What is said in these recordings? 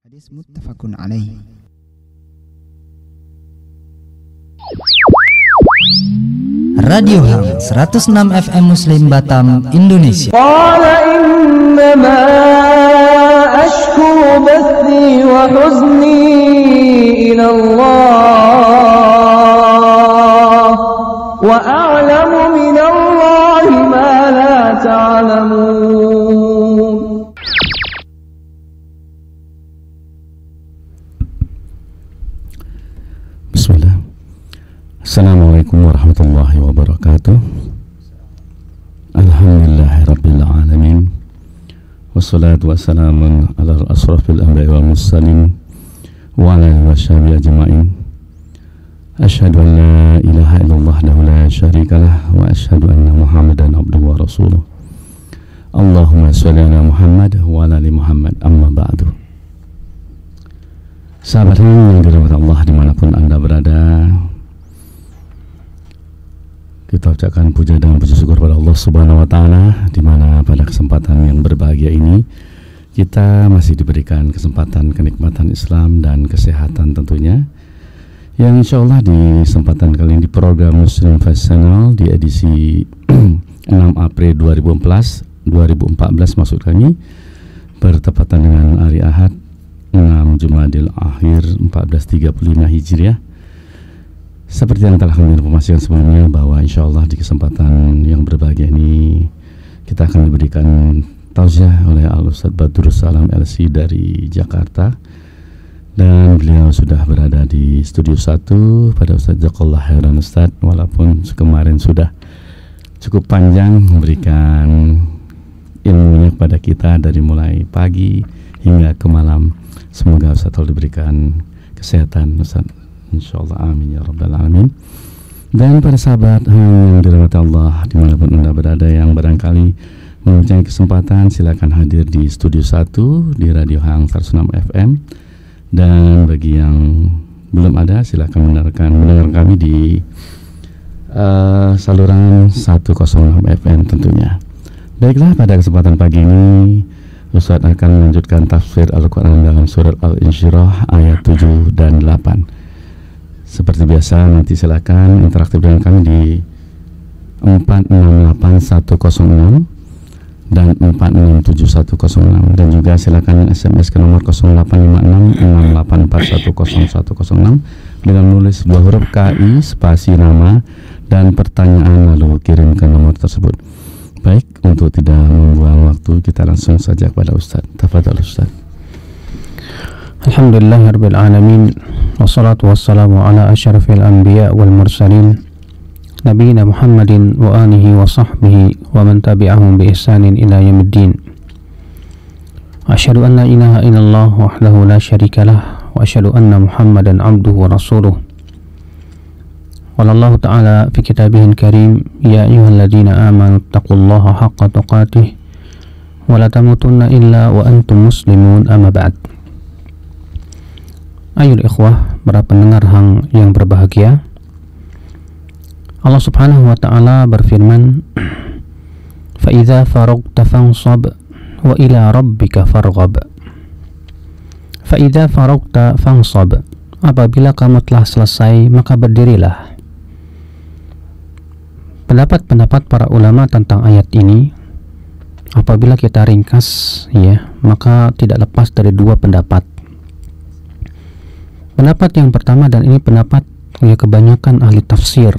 Hadis muttafaqun alaih. Radio Hang 106 FM Muslim Batam, Indonesia. Qala innama ashku bathi wa huzni ila Allah wa a'lamu min Allah ma la ta'lamun. Bismillah. Assalamualaikum warahmatullahi wabarakatuh. Alhamdulillahirabbil alamin. Wassalatu wassalamu ala asrafil anbiya'i wal mursalin wa ala alihi washabihi ajma'in. Asyhadu an la ilaha illallah wahdahu la syarikalah wa asyhadu anna Muhammadan abduhu wa rasuluh. Allahumma shalli ala Muhammad wa ala ali Muhammad, amma ba'du. Sahabat yang dirahmati Allah dimanapun Anda berada, kita ucapkan puja dan puji syukur pada Allah Subhanahu wa Ta'ala, di mana pada kesempatan yang berbahagia ini kita masih diberikan kesempatan kenikmatan Islam dan kesehatan tentunya, yang insya Allah di kesempatan kali ini di program Muslim Fest Channel di edisi 6 April 2014 maksud kami, bertepatan dengan hari Ahad 6 Jumadil Akhir 1435 Hijriah. Seperti yang telah kami informasikan sebelumnya, bahwa insya Allah di kesempatan yang berbahagia ini kita akan diberikan tausiah oleh Al-Ustadz Badrus Salam LC dari Jakarta, dan beliau sudah berada di studio 1 pada Ustadz Jazakallah Khairan Ustadz, walaupun kemarin sudah cukup panjang memberikan ilmunya kepada kita dari mulai pagi hingga ke malam. Semoga Ustaz diberikan kesehatan Ustaz, insyaallah, amin ya rabbal alamin. Dan para sahabat yang dirahmati Allah dimanapun Anda berada, yang barangkali mempunyai kesempatan, silakan hadir di studio 1 di Radio Hang 106 FM. Dan bagi yang belum ada, silakan mendengar kami di saluran 106 FM tentunya. Baiklah, pada kesempatan pagi ini Ustaz akan melanjutkan tafsir Al-Quran dalam surat Al-Insyirah ayat 7 dan 8. Seperti biasa, nanti silakan interaktif dengan kami di 468106 dan 467106, dan juga silakan SMS ke nomor 085668410106 dengan menulis buah huruf KI spasi nama dan pertanyaan, lalu kirim ke nomor tersebut. Baik, untuk tidak membuang waktu, kita langsung saja kepada Ustaz. Tafadhal Ustaz. Alhamdulillahirabbil alamin, wassalatu wassalamu ala asyrafil anbiya wal mursalin nabiyina Muhammadin wa alihi wa sahbihi wa man tabi'ahum bi ihsanin ila yaumiddin. Asyhadu an la ilaha illallah wahdahu la syarikalah wa asyhadu anna Muhammadan abduhu wa rasuluh. Qala Allah Ta'ala fi kitabihil karim, ya ayyuhalladzina amanu taqullaha haqqa tuqatih wa la tamutunna illa wa antum muslimun, amma ba'd. Ayul ikhwah, para pendengar Hang yang berbahagia, Allah Subhanahu wa Ta'ala berfirman, fa idza faragta fansab wa ila rabbika farghab. Fa idza faragta fansab, apabila kamu telah selesai maka berdirilah. Pendapat-pendapat para ulama tentang ayat ini, apabila kita ringkas, ya, maka tidak lepas dari dua pendapat. Pendapat yang pertama, dan ini pendapat kebanyakan ahli tafsir,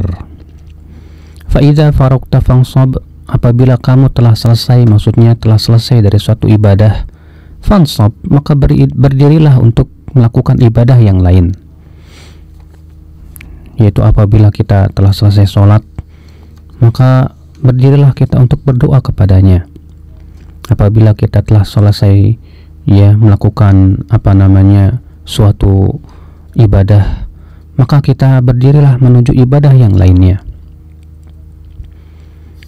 fa idza faragta fansab, apabila kamu telah selesai, maksudnya telah selesai dari suatu ibadah, fansab, maka berdirilah untuk melakukan ibadah yang lain. Yaitu apabila kita telah selesai sholat, maka berdirilah kita untuk berdoa kepadanya. Apabila kita telah selesai, ya, melakukan suatu ibadah, maka kita berdirilah menuju ibadah yang lainnya.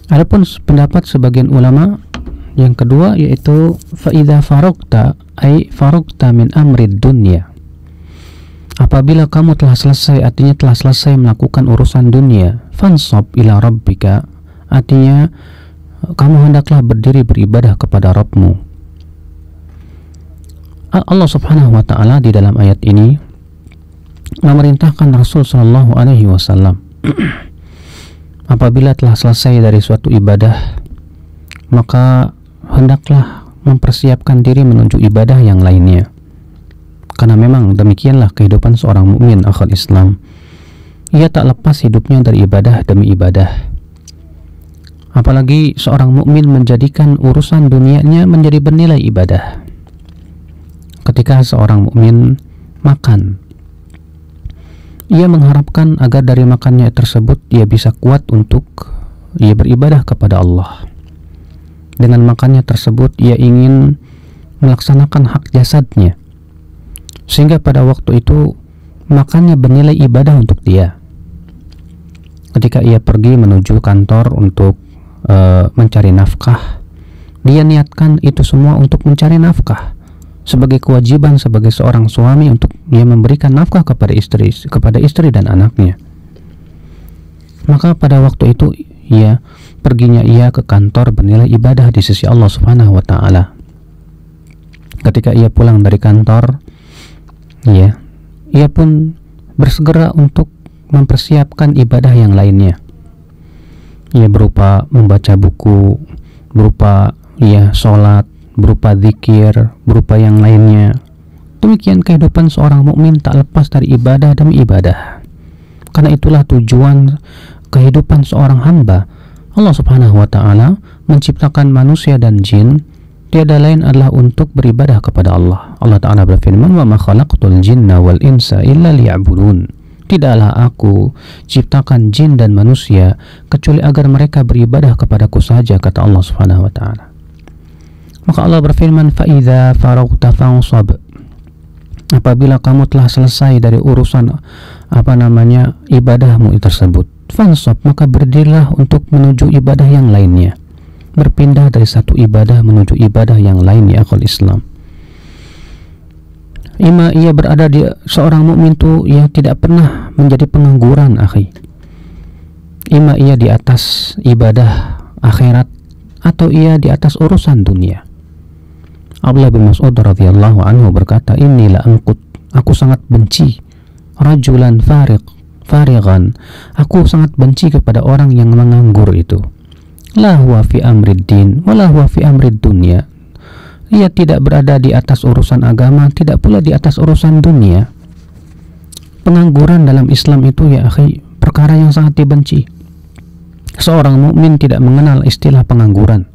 Adapun pendapat sebagian ulama yang kedua, yaitu fa idza faragta ay faragta min amrid dunya, apabila kamu telah selesai, artinya telah selesai melakukan urusan dunia, fansab ila rabbika, artinya kamu hendaklah berdiri beribadah kepada Rabbmu. Allah Subhanahu wa taala di dalam ayat ini memerintahkan Rasul sallallahu alaihi wasallam apabila telah selesai dari suatu ibadah, maka hendaklah mempersiapkan diri menuju ibadah yang lainnya. Karena memang demikianlah kehidupan seorang mukmin akhul Islam. Ia tak lepas hidupnya dari ibadah demi ibadah. Apalagi seorang mukmin menjadikan urusan dunianya menjadi bernilai ibadah. Ketika seorang mukmin makan, ia mengharapkan agar dari makannya tersebut ia bisa kuat untuk ia beribadah kepada Allah. Dengan makannya tersebut ia ingin melaksanakan hak jasadnya, sehingga pada waktu itu makannya bernilai ibadah untuk dia. Ketika ia pergi menuju kantor untuk mencari nafkah, dia niatkan itu semua untuk mencari nafkah, sebagai kewajiban sebagai seorang suami untuk dia memberikan nafkah kepada istri dan anaknya. Maka pada waktu itu perginya ia ke kantor bernilai ibadah di sisi Allah Subhanahu wa taala. Ketika ia pulang dari kantor, ia pun bersegera untuk mempersiapkan ibadah yang lainnya. Ia berupa membaca buku, berupa sholat, berupa zikir, berupa yang lainnya. Demikian kehidupan seorang mukmin tak lepas dari ibadah demi ibadah. Karena itulah tujuan kehidupan seorang hamba. Allah Subhanahu wa taala menciptakan manusia dan jin tiada lain adalah untuk beribadah kepada Allah. Allah taala berfirman, "Wa ma khalaqtul jinna wal insa illa liya'budun." Tidaklah aku ciptakan jin dan manusia kecuali agar mereka beribadah kepadaku saja, kata Allah Subhanahu wa taala. Maka Allah berfirman, "Fa idza faraghta fansab." Apabila kamu telah selesai dari urusan ibadahmu tersebut, fansab, maka berdirilah untuk menuju ibadah yang lainnya. Berpindah dari satu ibadah menuju ibadah yang lain, ya akhul Islam. Ia berada di seorang mukmin itu ia tidak pernah menjadi pengangguran, akhi. Ia di atas ibadah akhirat atau ia di atas urusan dunia. Abdullah bin Mas'ud radhiyallahu anhu berkata, "Inni la anqut." Aku sangat benci rajulan farighan. Aku sangat benci kepada orang yang menganggur itu. La huwa fi amrid din wa la huwa fi amrid dunya. Ia tidak berada di atas urusan agama, tidak pula di atas urusan dunia. Pengangguran dalam Islam itu, ya akhi, perkara yang sangat dibenci. Seorang mukmin tidak mengenal istilah pengangguran.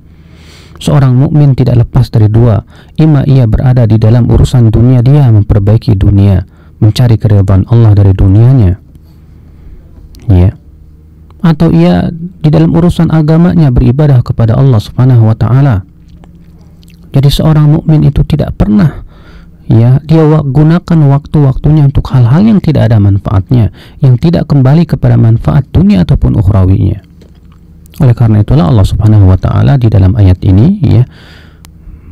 Seorang mukmin tidak lepas dari dua. Ia berada di dalam urusan dunia, dia memperbaiki dunia, mencari keridhaan Allah dari dunianya. Atau ia di dalam urusan agamanya beribadah kepada Allah Subhanahu wa taala. Jadi seorang mukmin itu tidak pernah dia gunakan waktu-waktunya untuk hal-hal yang tidak ada manfaatnya, yang tidak kembali kepada manfaat dunia ataupun ukhrawinya. Oleh karena itulah Allah Subhanahu wa taala di dalam ayat ini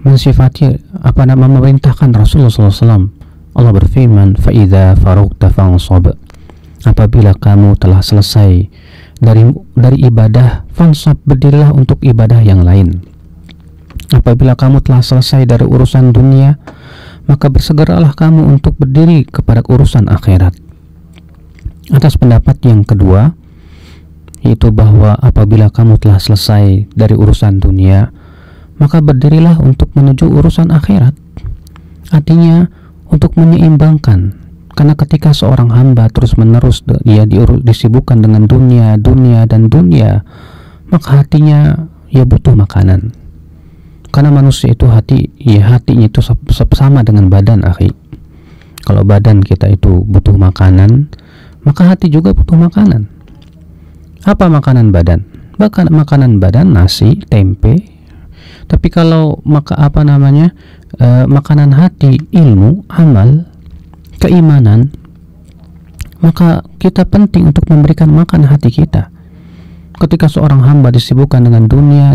mensifati memerintahkan Rasulullah SAW. Allah berfirman, "Fa idza faraghta fansab." Apabila kamu telah selesai dari ibadah, fansab, berdirilah untuk ibadah yang lain. Apabila kamu telah selesai dari urusan dunia, maka bersegeralah kamu untuk berdiri kepada urusan akhirat. Atas pendapat yang kedua, yaitu bahwa apabila kamu telah selesai dari urusan dunia, maka berdirilah untuk menuju urusan akhirat. Artinya untuk menyeimbangkan. Karena ketika seorang hamba terus-menerus dia disibukkan dengan dunia, maka hatinya butuh makanan. Karena manusia itu hatinya itu sama dengan badan, akhi. Kalau badan kita itu butuh makanan, maka hati juga butuh makanan. Apa makanan badan? Makanan badan nasi, tempe. Tapi kalau makanan hati, ilmu, amal, keimanan, maka kita penting untuk memberikan makan hati kita. Ketika seorang hamba disibukkan dengan dunia,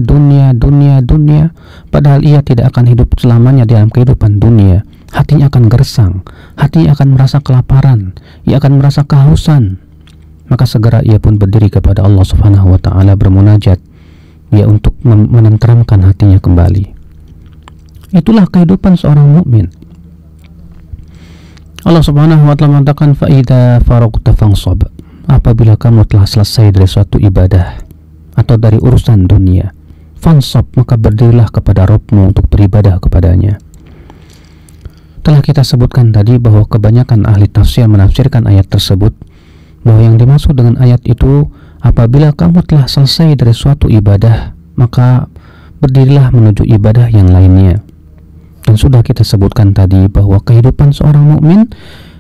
padahal ia tidak akan hidup selamanya dalam kehidupan dunia, hatinya akan gersang, hatinya akan merasa kelaparan, ia akan merasa kehausan. Maka segera ia pun berdiri kepada Allah Subhanahu wa taala, bermunajat untuk menenteramkan hatinya kembali. Itulah kehidupan seorang mukmin. Allah Subhanahu wa ta'ala mengatakan fa idza faragta fansab, apabila kamu telah selesai dari suatu ibadah atau dari urusan dunia, fansab, maka berdirilah kepada Rabbmu untuk beribadah kepadanya. Telah kita sebutkan tadi bahwa kebanyakan ahli tafsir menafsirkan ayat tersebut bahwa yang dimaksud dengan ayat itu, apabila kamu telah selesai dari suatu ibadah, maka berdirilah menuju ibadah yang lainnya. Dan sudah kita sebutkan tadi bahwa kehidupan seorang mukmin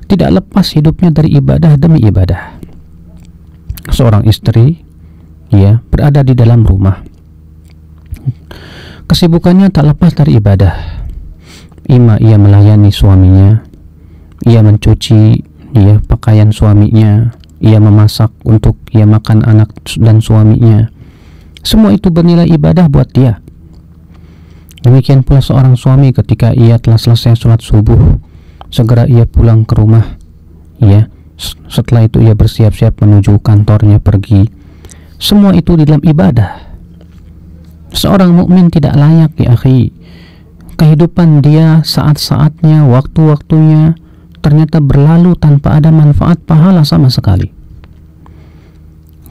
tidak lepas hidupnya dari ibadah demi ibadah. Seorang istri, ya, berada di dalam rumah, kesibukannya tak lepas dari ibadah. Ima ia melayani suaminya, ia mencuci, ya, pakaian suaminya, ia memasak untuk ia makan anak dan suaminya. Semua itu bernilai ibadah buat dia. Demikian pula seorang suami ketika ia telah selesai sholat subuh, segera ia pulang ke rumah, ya. Setelah itu ia bersiap-siap menuju kantornya pergi. Semua itu di dalam ibadah. Seorang mukmin tidak layak, ya akhi, kehidupan dia, saat-saatnya, waktu-waktunya ternyata berlalu tanpa ada manfaat pahala sama sekali.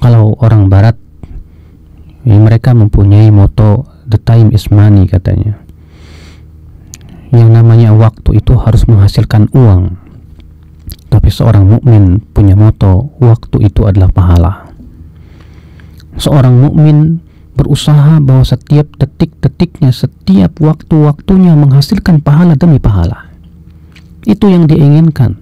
Kalau orang barat, ya, mereka mempunyai moto the time is money, katanya. Yang namanya waktu itu harus menghasilkan uang. Tapi seorang mukmin punya moto waktu itu adalah pahala. Seorang mukmin berusaha bahwa setiap detik-detiknya, setiap waktu-waktunya menghasilkan pahala demi pahala. Itu yang dia inginkan,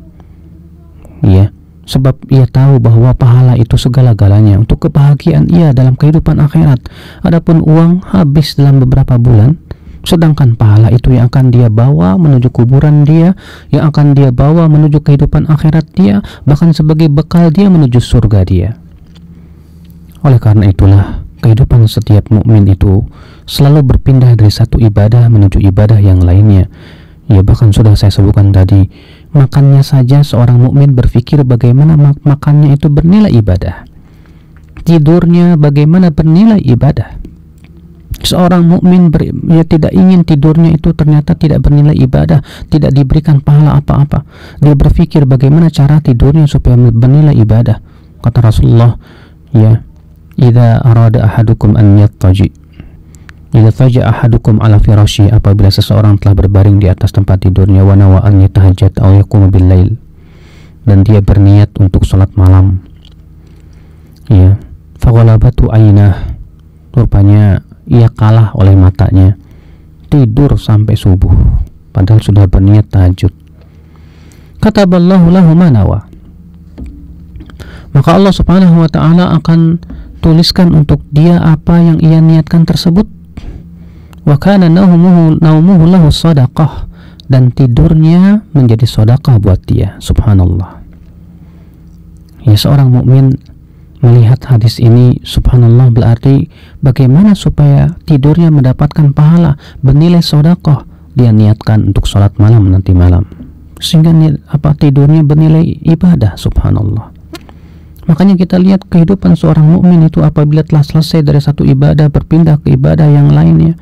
ya, sebab ia tahu bahwa pahala itu segala-galanya untuk kebahagiaan ia dalam kehidupan akhirat. Adapun uang habis dalam beberapa bulan, sedangkan pahala itu yang akan dia bawa menuju kuburan dia, yang akan dia bawa menuju kehidupan akhirat dia, bahkan sebagai bekal dia menuju surga dia. Oleh karena itulah kehidupan setiap mukmin itu selalu berpindah dari satu ibadah menuju ibadah yang lainnya. Ya, bahkan sudah saya sebutkan tadi, makannya saja seorang mukmin berpikir bagaimana makannya itu bernilai ibadah. Tidurnya bagaimana bernilai ibadah. Seorang mukmin ya tidak ingin tidurnya itu ternyata tidak bernilai ibadah, tidak diberikan pahala apa-apa. Dia berpikir bagaimana cara tidurnya supaya bernilai ibadah. Kata Rasulullah, ya, idza arada ahadukum an yattaji, idza taja ahadukum ala firasyi, apabila seseorang telah berbaring di atas tempat tidurnya, wa nawa an yatahajjat aw yaquma bil lail, dan dia berniat untuk salat malam, ya, faghalabatu ainah, rupanya ia kalah oleh matanya, tidur sampai subuh padahal sudah berniat tahajud. Kataballahu lahu ma nawa, maka Allah Subhanahu wa ta'ala akan tuliskan untuk dia apa yang ia niatkan tersebut. Wa kana naumuhu lahu sadaqah, dan tidurnya menjadi sedekah buat dia. Subhanallah. Ya, seorang mukmin melihat hadis ini, subhanallah, berarti bagaimana supaya tidurnya mendapatkan pahala bernilai sedekah. Dia niatkan untuk sholat malam nanti malam, sehingga tidurnya bernilai ibadah. Subhanallah. Makanya kita lihat kehidupan seorang mukmin itu apabila telah selesai dari satu ibadah berpindah ke ibadah yang lainnya.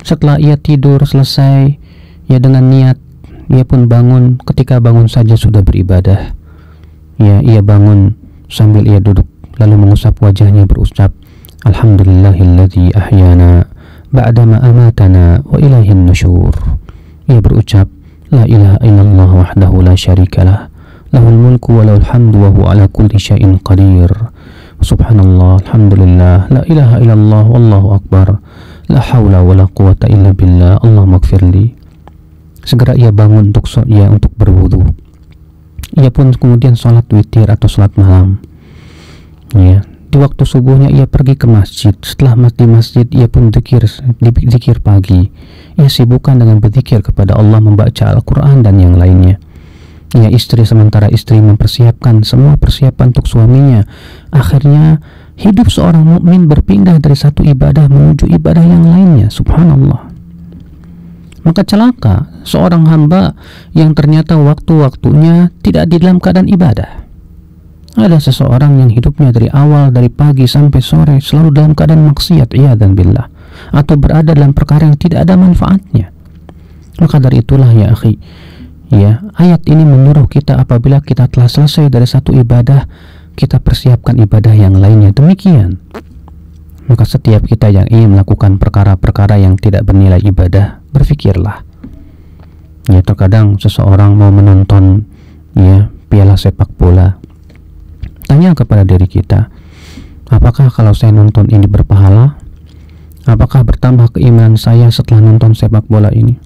Setelah ia tidur selesai, ya, dengan niat, ia pun bangun. Ketika bangun saja sudah beribadah. Ya, ia bangun sambil ia duduk lalu mengusap wajahnya, berucap alhamdulillahilladzi ahyana ba'dama amatana wa ilaihin nusyur. Ia berucap la ilaha illallah wahdahu la syarikalah, lahul mulku wa lahul hamdu wa huwa ala kulli syai'in qadir. Subhanallah, alhamdulillah, la ilaha illallah, wallahu akbar, la haula wa la quwata illa billah, Allahumma gfirli. Segera ia bangun untuk berwudu. Ia pun kemudian sholat witir atau sholat malam. Ya, di waktu subuhnya ia pergi ke masjid. Setelah di masjid ia pun zikir pagi. Ia sibukkan dengan berzikir kepada Allah, membaca Al-Quran dan yang lainnya. Ya, sementara istri mempersiapkan semua persiapan untuk suaminya. Akhirnya hidup seorang mukmin berpindah dari satu ibadah menuju ibadah yang lainnya. Subhanallah. Maka celaka seorang hamba yang ternyata waktu-waktunya tidak di dalam keadaan ibadah. Ada seseorang yang hidupnya dari awal, dari pagi sampai sore selalu dalam keadaan maksiat, iyadzan billah, atau berada dalam perkara yang tidak ada manfaatnya. Maka dari itulah ya akhi, Ya, ayat ini menyuruh kita apabila kita telah selesai dari satu ibadah, kita persiapkan ibadah yang lainnya. Demikian. Maka setiap kita yang ingin melakukan perkara-perkara yang tidak bernilai ibadah, berfikirlah. Ya, terkadang seseorang mau menonton piala sepak bola. Tanya kepada diri kita, apakah kalau saya nonton ini berpahala? Apakah bertambah keimanan saya setelah nonton sepak bola ini?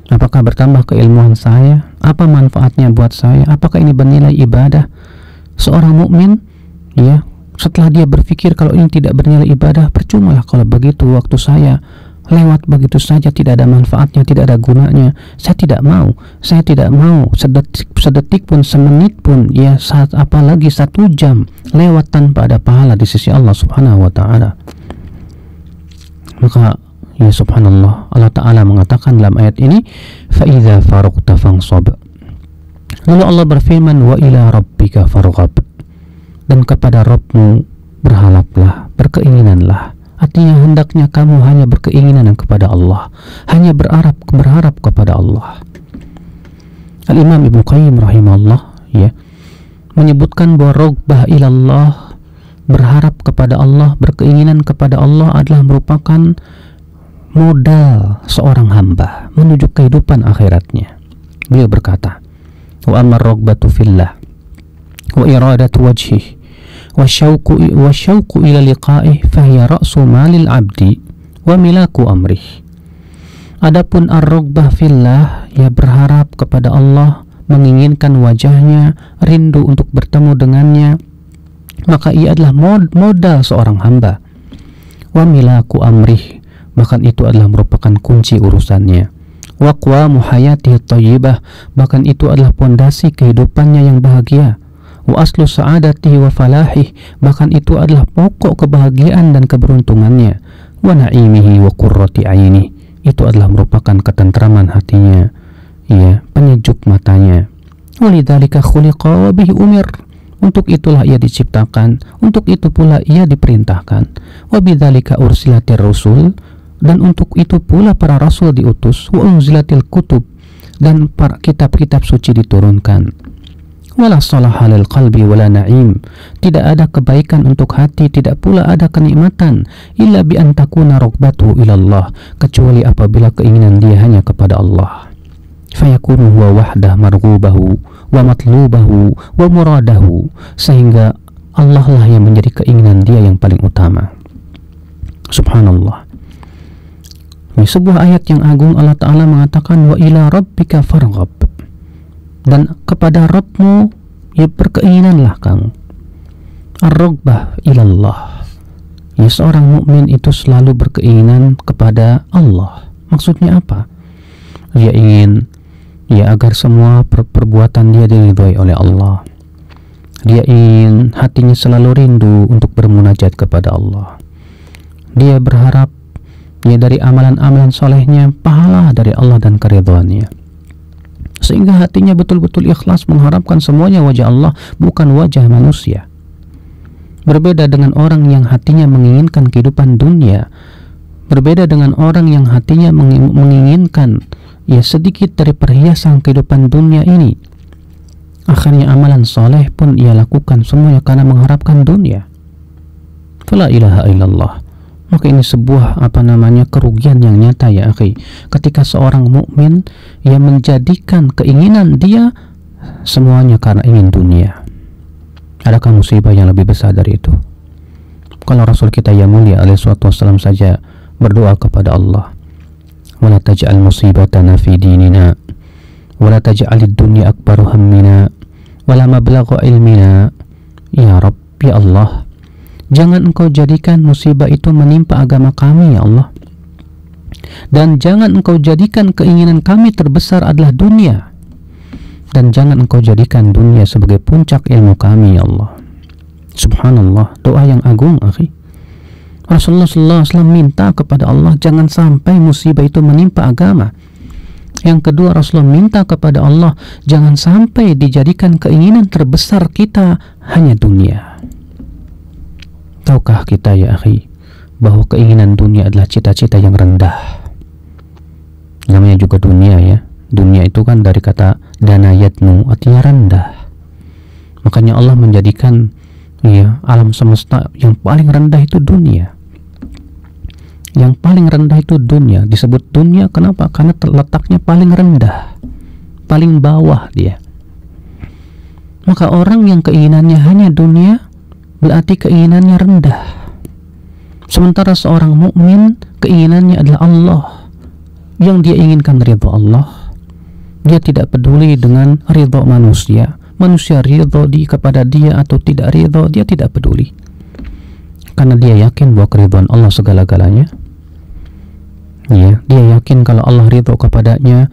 Apakah bertambah keilmuan saya? Apa manfaatnya buat saya? Apakah ini bernilai ibadah? Seorang mukmin, setelah dia berpikir kalau ini tidak bernilai ibadah, percumalah kalau begitu waktu saya lewat begitu saja, tidak ada manfaatnya, tidak ada gunanya. Saya tidak mau sedetik pun, semenit pun, apalagi 1 jam lewat tanpa ada pahala di sisi Allah Subhanahu wa Ta'ala. Maka subhanallah, Allah Ta'ala mengatakan dalam ayat ini, فَإِذَا فَرُغْتَ فَانْصَبْ. Lalu Allah berfirman, وَإِلَى رَبِّكَ فَارْغَبْ. Dan kepada Rabbmu berharaplah, berkeinginanlah. Artinya hendaknya kamu hanya berkeinginan kepada Allah, hanya berharap kepada Allah. Al-Imam Ibnu Qayyim rahimahullah menyebutkan bahwa rogbah ilallah, berharap kepada Allah, berkeinginan kepada Allah adalah merupakan modal seorang hamba menuju kehidupan akhiratnya. Beliau berkata, wa amma rogbatu fillah wa iradatu wajhih wa syauqu ila liqa'ih fahiya ra'su malil abdi wa milaku amrih. Adapun ar-rogbah fillah, berharap kepada Allah, menginginkan wajahnya, rindu untuk bertemu dengannya, maka ia adalah modal seorang hamba. Wa milaku amrih, bahkan itu adalah merupakan kunci urusannya. Wa qawamu hayatihi thayyibah, bahkan itu adalah pondasi kehidupannya yang bahagia. Wa aslu sa'adatihi wa falahih, bahkan itu adalah pokok kebahagiaan dan keberuntungannya. Wa na'imihi wa qurrati aini, itu adalah merupakan ketentraman hatinya, penyejuk matanya. Walidzalika khuliqa wa bihi umir, untuk itulah ia diciptakan, untuk itu pula ia diperintahkan. Wa bidzalika ursilatir rusul, dan untuk itu pula para rasul diutus. Wa unzilatil kutub, dan para kitab-kitab suci diturunkan. Wala salaha lil qalbi wala na'im, tidak ada kebaikan untuk hati, tidak pula ada kenikmatan, illa bi an takuna raghbatuhu ilallah, kecuali apabila keinginan dia hanya kepada Allah. Fayakunu huwa wahdah marghubahu wa matlubahu wa muradahu, sehingga Allah lah yang menjadi keinginan dia yang paling utama. Subhanallah. Ini sebuah ayat yang agung. Allah Ta'ala mengatakan, wa ila rabbika farghab, dan kepada Rabbmu berkeinginanlah kamu. Ar-raghbah ilallah, seorang mukmin itu selalu berkeinginan kepada Allah. Maksudnya apa? Dia ingin agar semua perbuatan dia diridhai oleh Allah. Dia ingin hatinya selalu rindu untuk bermunajat kepada Allah. Dia berharap dari amalan-amalan solehnya pahala dari Allah dan keridhaannya, sehingga hatinya betul-betul ikhlas mengharapkan semuanya wajah Allah, bukan wajah manusia. Berbeda dengan orang yang hatinya menginginkan kehidupan dunia, berbeda dengan orang yang hatinya menginginkan sedikit dari perhiasan kehidupan dunia ini. Akhirnya amalan soleh pun ia lakukan semuanya karena mengharapkan dunia. Fala ilaha illallah. Maka ini sebuah kerugian yang nyata ya akhi, ketika seorang mukmin menjadikan keinginan dia semuanya karena ingin dunia. Adakah musibah yang lebih besar dari itu? Kalau Rasul kita yang mulia alaihi wasallam saja berdoa kepada Allah, wala taj'al musibatana fi dinina wala taj'alid dunya akbaru hammina wala mablagha ilmina. Ya Rabb, ya Allah, jangan engkau jadikan musibah itu menimpa agama kami ya Allah, dan jangan engkau jadikan keinginan kami terbesar adalah dunia, dan jangan engkau jadikan dunia sebagai puncak ilmu kami ya Allah. Subhanallah, doa yang agung akhi. Rasulullah SAW minta kepada Allah jangan sampai musibah itu menimpa agama. Yang kedua, Rasulullah minta kepada Allah jangan sampai dijadikan keinginan terbesar kita hanya dunia. Tahukah kita ya akhi, bahwa keinginan dunia adalah cita-cita yang rendah. Namanya juga dunia ya. Dunia itu kan dari kata dana yadnu, artinya rendah. Makanya Allah menjadikan alam semesta yang paling rendah itu dunia. Yang paling rendah itu dunia. Disebut dunia kenapa? Karena letaknya paling rendah, paling bawah dia. Maka orang yang keinginannya hanya dunia berarti keinginannya rendah. Sementara seorang mukmin keinginannya adalah Allah. Yang dia inginkan ridho Allah. Dia tidak peduli dengan ridho manusia. Manusia ridho kepada dia atau tidak ridho, dia tidak peduli. Karena dia yakin bahwa keridhaan Allah segala-galanya. Dia yakin kalau Allah ridho kepadanya,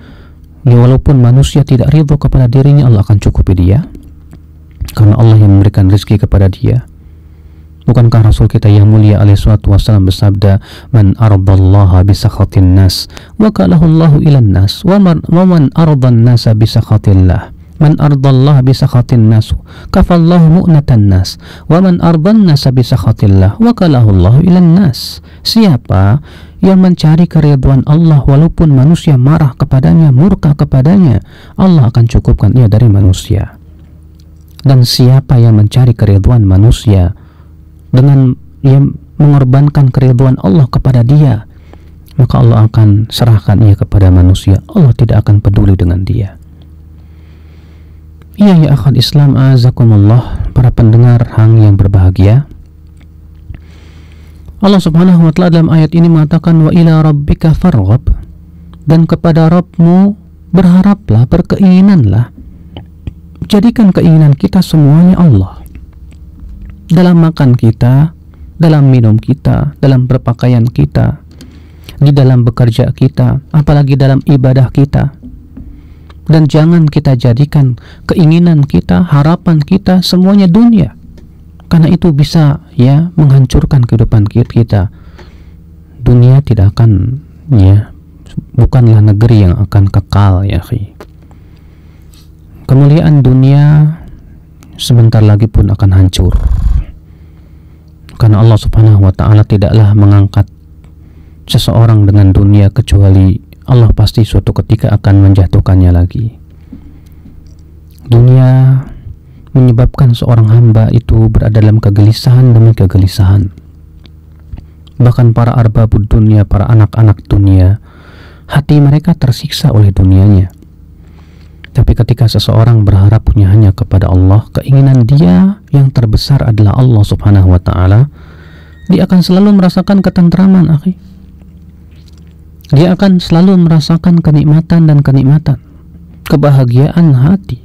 walaupun manusia tidak ridho kepada dirinya, Allah akan cukupi dia. Karena Allah yang memberikan rezeki kepada dia. Bukankah Rasul kita yang mulia alaihi salatu wassalam bersabda, "Man ardallaha bisakhatin nas, wakalahu Allahu ilan nas, wa man ardan nasa bisakhatillah. Man ardallaha bisakhatin nas, kafallahu mu'natan nas, wa man ardan nasa bisakhatillah, wakalahu Allahu ilan nas." Siapa yang mencari keridhaan Allah walaupun manusia marah kepadanya, murka kepadanya, Allah akan cukupkan ia dari manusia. Dan siapa yang mencari keridhaan manusia dengan yang mengorbankan keridhaan Allah kepada dia, maka Allah akan serahkan ia kepada manusia. Allah tidak akan peduli dengan dia. Ya akhal Islam, azakumullah, para pendengar hang yang berbahagia. Allah Subhanahu wa ta'ala dalam ayat ini mengatakan, wa ila rabbika farghab, dan kepada Rabbmu berharaplah, berkeinginanlah. Jadikan keinginan kita semuanya Allah. Dalam makan kita, dalam minum kita, dalam berpakaian kita, di dalam bekerja kita, apalagi dalam ibadah kita. Dan jangan kita jadikan keinginan kita, harapan kita semuanya dunia. Karena itu bisa menghancurkan kehidupan kita. Dunia tidak akan bukanlah negeri yang akan kekal ya akhi. Kemuliaan dunia sebentar lagi pun akan hancur. Karena Allah Subhanahu wa ta'ala tidaklah mengangkat seseorang dengan dunia kecuali Allah pasti suatu ketika akan menjatuhkannya lagi. Dunia menyebabkan seorang hamba itu berada dalam kegelisahan demi kegelisahan. Bahkan para arbabud dunia, para anak-anak dunia, hati mereka tersiksa oleh dunianya. Tapi ketika seseorang berharapnya hanya kepada Allah, keinginan dia yang terbesar adalah Allah Subhanahu wa ta'ala, dia akan selalu merasakan ketentraman, akhi. Dia akan selalu merasakan kenikmatan dan kenikmatan, kebahagiaan hati.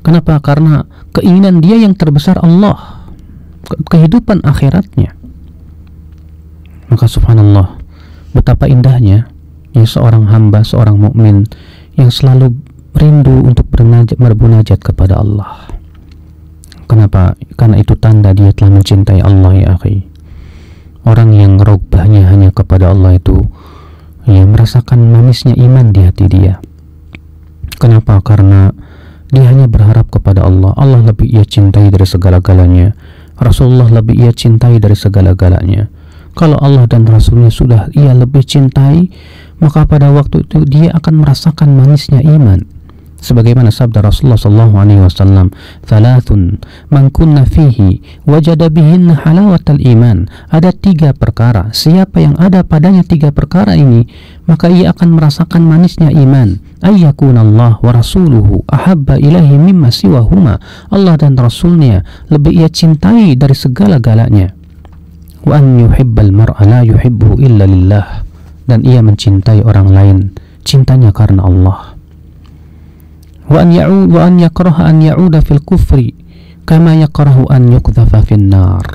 Kenapa? Karena keinginan dia yang terbesar Allah, kehidupan akhiratnya. Maka subhanallah, betapa indahnya seorang hamba, seorang mukmin yang selalu rindu untuk bermunajat kepada Allah. Kenapa? Karena itu tanda dia telah mencintai Allah ya akhi. Orang yang rogbahnya hanya kepada Allah itu merasakan manisnya iman di hati dia. Kenapa? Karena dia hanya berharap kepada Allah. Allah lebih ia cintai dari segala-galanya. Rasulullah lebih ia cintai dari segala-galanya. Kalau Allah dan Rasulnya sudah ia lebih cintai, maka pada waktu itu dia akan merasakan manisnya iman. Sebagaimana sabda Rasulullah SAW, "Thalathun man kunna fihi wajada bihinna halawatal iman." Ada 3 perkara. Siapa yang ada padanya 3 perkara ini, maka ia akan merasakan manisnya iman. Ayyakunallah wa rasuluhu ahabba ilahi mimma siwahuma. Allah dan Rasulnya lebih ia cintai dari segala-galanya. Wa an yuhibbal mar'a la yuhibbu illa lillah. Dan ia mencintai orang lain, cintanya karena Allah. Wa an yakraha an ya'uda fil kufri kama yakrahu an yuqdhafa fin nar.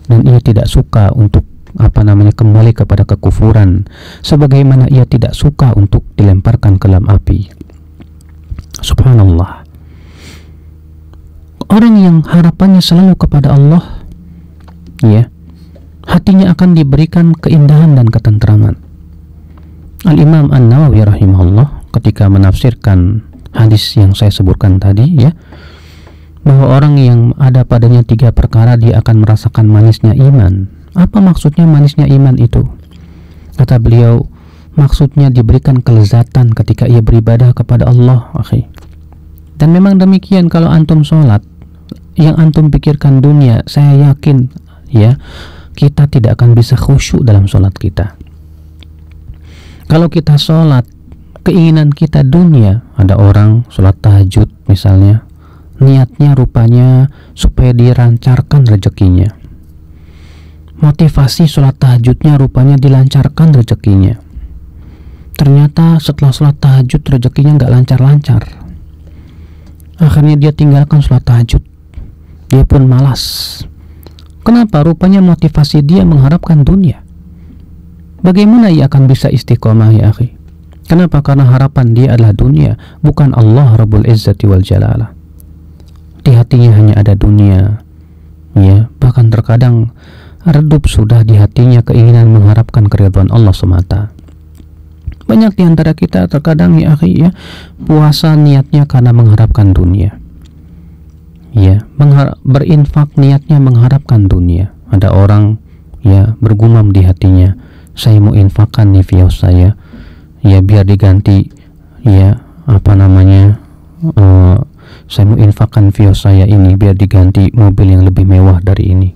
Dan ia tidak suka untuk kembali kepada kekufuran sebagaimana ia tidak suka untuk dilemparkan ke dalam api. Subhanallah. Orang yang harapannya selalu kepada Allah, hatinya akan diberikan keindahan dan ketentraman. Al-Imam An-Nawawi rahimahullah ketika menafsirkan hadis yang saya sebutkan tadi bahwa orang yang ada padanya 3 perkara dia akan merasakan manisnya iman. Apa maksudnya manisnya iman itu? Kata beliau, maksudnya diberikan kelezatan ketika ia beribadah kepada Allah, akhi. Dan memang demikian, kalau antum sholat, yang antum pikirkan dunia, saya yakin ya, kita tidak akan bisa khusyuk dalam sholat kita. Kalau kita sholat, keinginan kita dunia, ada orang sholat tahajud misalnya, niatnya rupanya supaya dilancarkan rezekinya. Motivasi sholat tahajudnya rupanya dilancarkan rezekinya. Ternyata setelah sholat tahajud rezekinya nggak lancar-lancar. Akhirnya dia tinggalkan sholat tahajud. Dia pun malas. Kenapa? Rupanya motivasi dia mengharapkan dunia. Bagaimana ia akan bisa istiqomah ya akhi? Kenapa? Karena harapan dia adalah dunia, bukan Allah Rabbul Izzati wal Jalalah. Di hatinya hanya ada dunia, ya. Bahkan terkadang redup sudah di hatinya keinginan mengharapkan keridhaan Allah semata. Banyak di antara kita terkadang ya akhi ya, puasa niatnya karena mengharapkan dunia. Ya, berinfak niatnya mengharapkan dunia. Ada orang ya bergumam di hatinya, saya mau infakkan nih fios saya, ya biar diganti ya saya mau infakkan fios saya ini biar diganti mobil yang lebih mewah dari ini.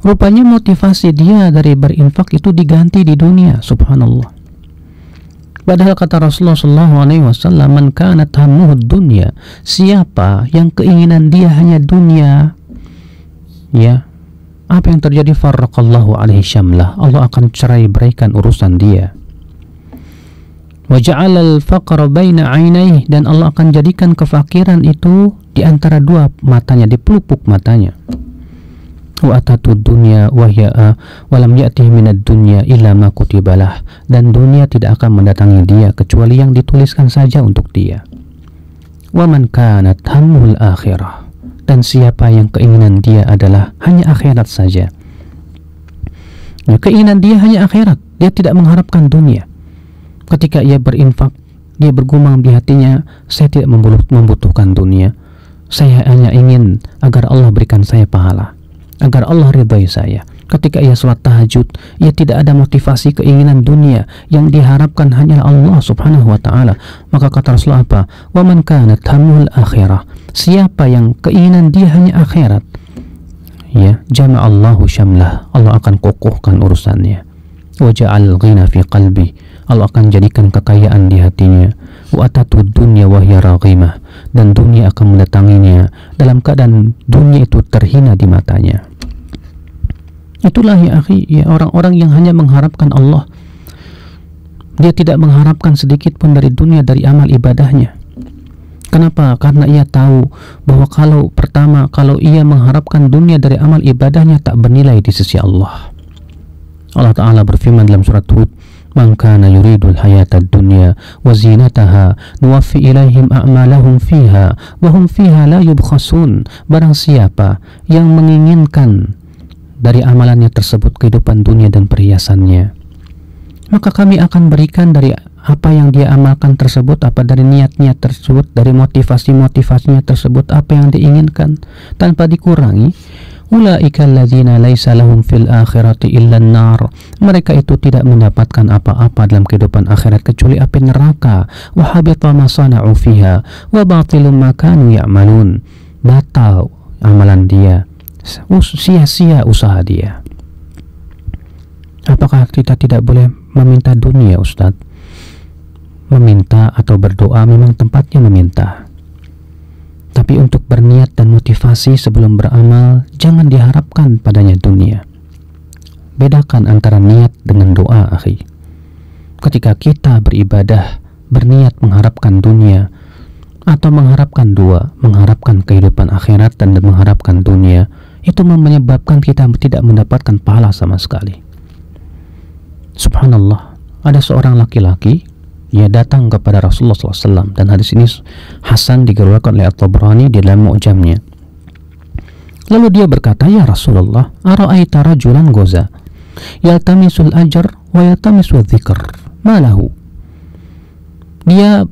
Rupanya motivasi dia dari berinfak itu diganti di dunia, subhanallah. Padahal kata Rasulullah SAW, man kanat hammuhud dunya, siapa yang keinginan dia hanya dunia, ya, apa yang terjadi? Farraqallahu alaihi syamlah, Allah akan cerai beraikan urusan dia. Wa ja'alal faqra baina 'ainaihi, dan Allah akan jadikan kefakiran itu di antara dua matanya, di pelupuk matanya. Wa atatud dunya wa hiya wa lam ya'tihi minad dunya illa ma kutibalah, dan dunia tidak akan mendatangi dia kecuali yang dituliskan saja untuk dia. Wa man kanat hammul akhirah, dan siapa yang keinginan dia adalah hanya akhirat saja, ya, keinginan dia hanya akhirat, dia tidak mengharapkan dunia. Ketika ia berinfak, dia bergumam di hatinya, saya tidak membutuhkan dunia, saya hanya ingin agar Allah berikan saya pahala, agar Allah ridhai saya. Ketika ia sholat tahajud, ia tidak ada motivasi keinginan dunia, yang diharapkan hanyalah Allah subhanahu wa ta'ala. Maka kata Rasulullah apa? Wa man kanat hamul akhirah, siapa yang keinginan dia hanya akhirat, ya, jama'allahu syamlah, Allah akan kokohkan urusannya. Wa ja'al ghina fi qalbi, Allah akan jadikan kekayaan di hatinya. Wa atatud dunya wa hiya raghimah, dan dunia akan mendatanginya dalam keadaan dunia itu terhina di matanya. Itulah ya akhi, ya, orang-orang yang hanya mengharapkan Allah. Dia tidak mengharapkan sedikit pun dari dunia, dari amal ibadahnya. Kenapa? Karena ia tahu bahwa kalau ia mengharapkan dunia dari amal ibadahnya, tak bernilai di sisi Allah. Allah Ta'ala berfirman dalam surat Hud, man kana yuridul hayatad dunya wa zinataha nuwaffi ilaihim a'malahum fiha wa hum fiha la yubkhasun. Barang siapa yang menginginkan dari amalannya tersebut kehidupan dunia dan perhiasannya, maka kami akan berikan dari apa yang dia amalkan tersebut, apa dari niatnya tersebut, dari motivasinya tersebut, apa yang diinginkan tanpa dikurangi. Ulaika alladzina laisa lahum fil akhirati illa an-nar, mereka itu tidak mendapatkan apa-apa dalam kehidupan akhirat kecuali api neraka. Wa habita ma sana'u fiha wa batilum ma kanu ya'malun, batal amalan dia, sia-sia usaha dia. Apakah kita tidak boleh meminta dunia, Ustadz? Meminta atau berdoa memang tempatnya meminta, tapi untuk berniat dan motivasi sebelum beramal, jangan diharapkan padanya dunia. Bedakan antara niat dengan doa, akhi. Ketika kita beribadah, berniat mengharapkan dunia, atau mengharapkan dua, mengharapkan kehidupan akhirat dan mengharapkan dunia, itu menyebabkan kita tidak mendapatkan pahala sama sekali. Subhanallah, ada seorang laki-laki, ia datang kepada Rasulullah SAW, dan hadis ini Hasan dikeluarkan oleh At-Tabrani di dalam Mu'jamnya. Lalu dia berkata, ya Rasulullah, ara'aita rajulan goza yaltamisul ajr wa yaltamisul dzikr, malahu. Dia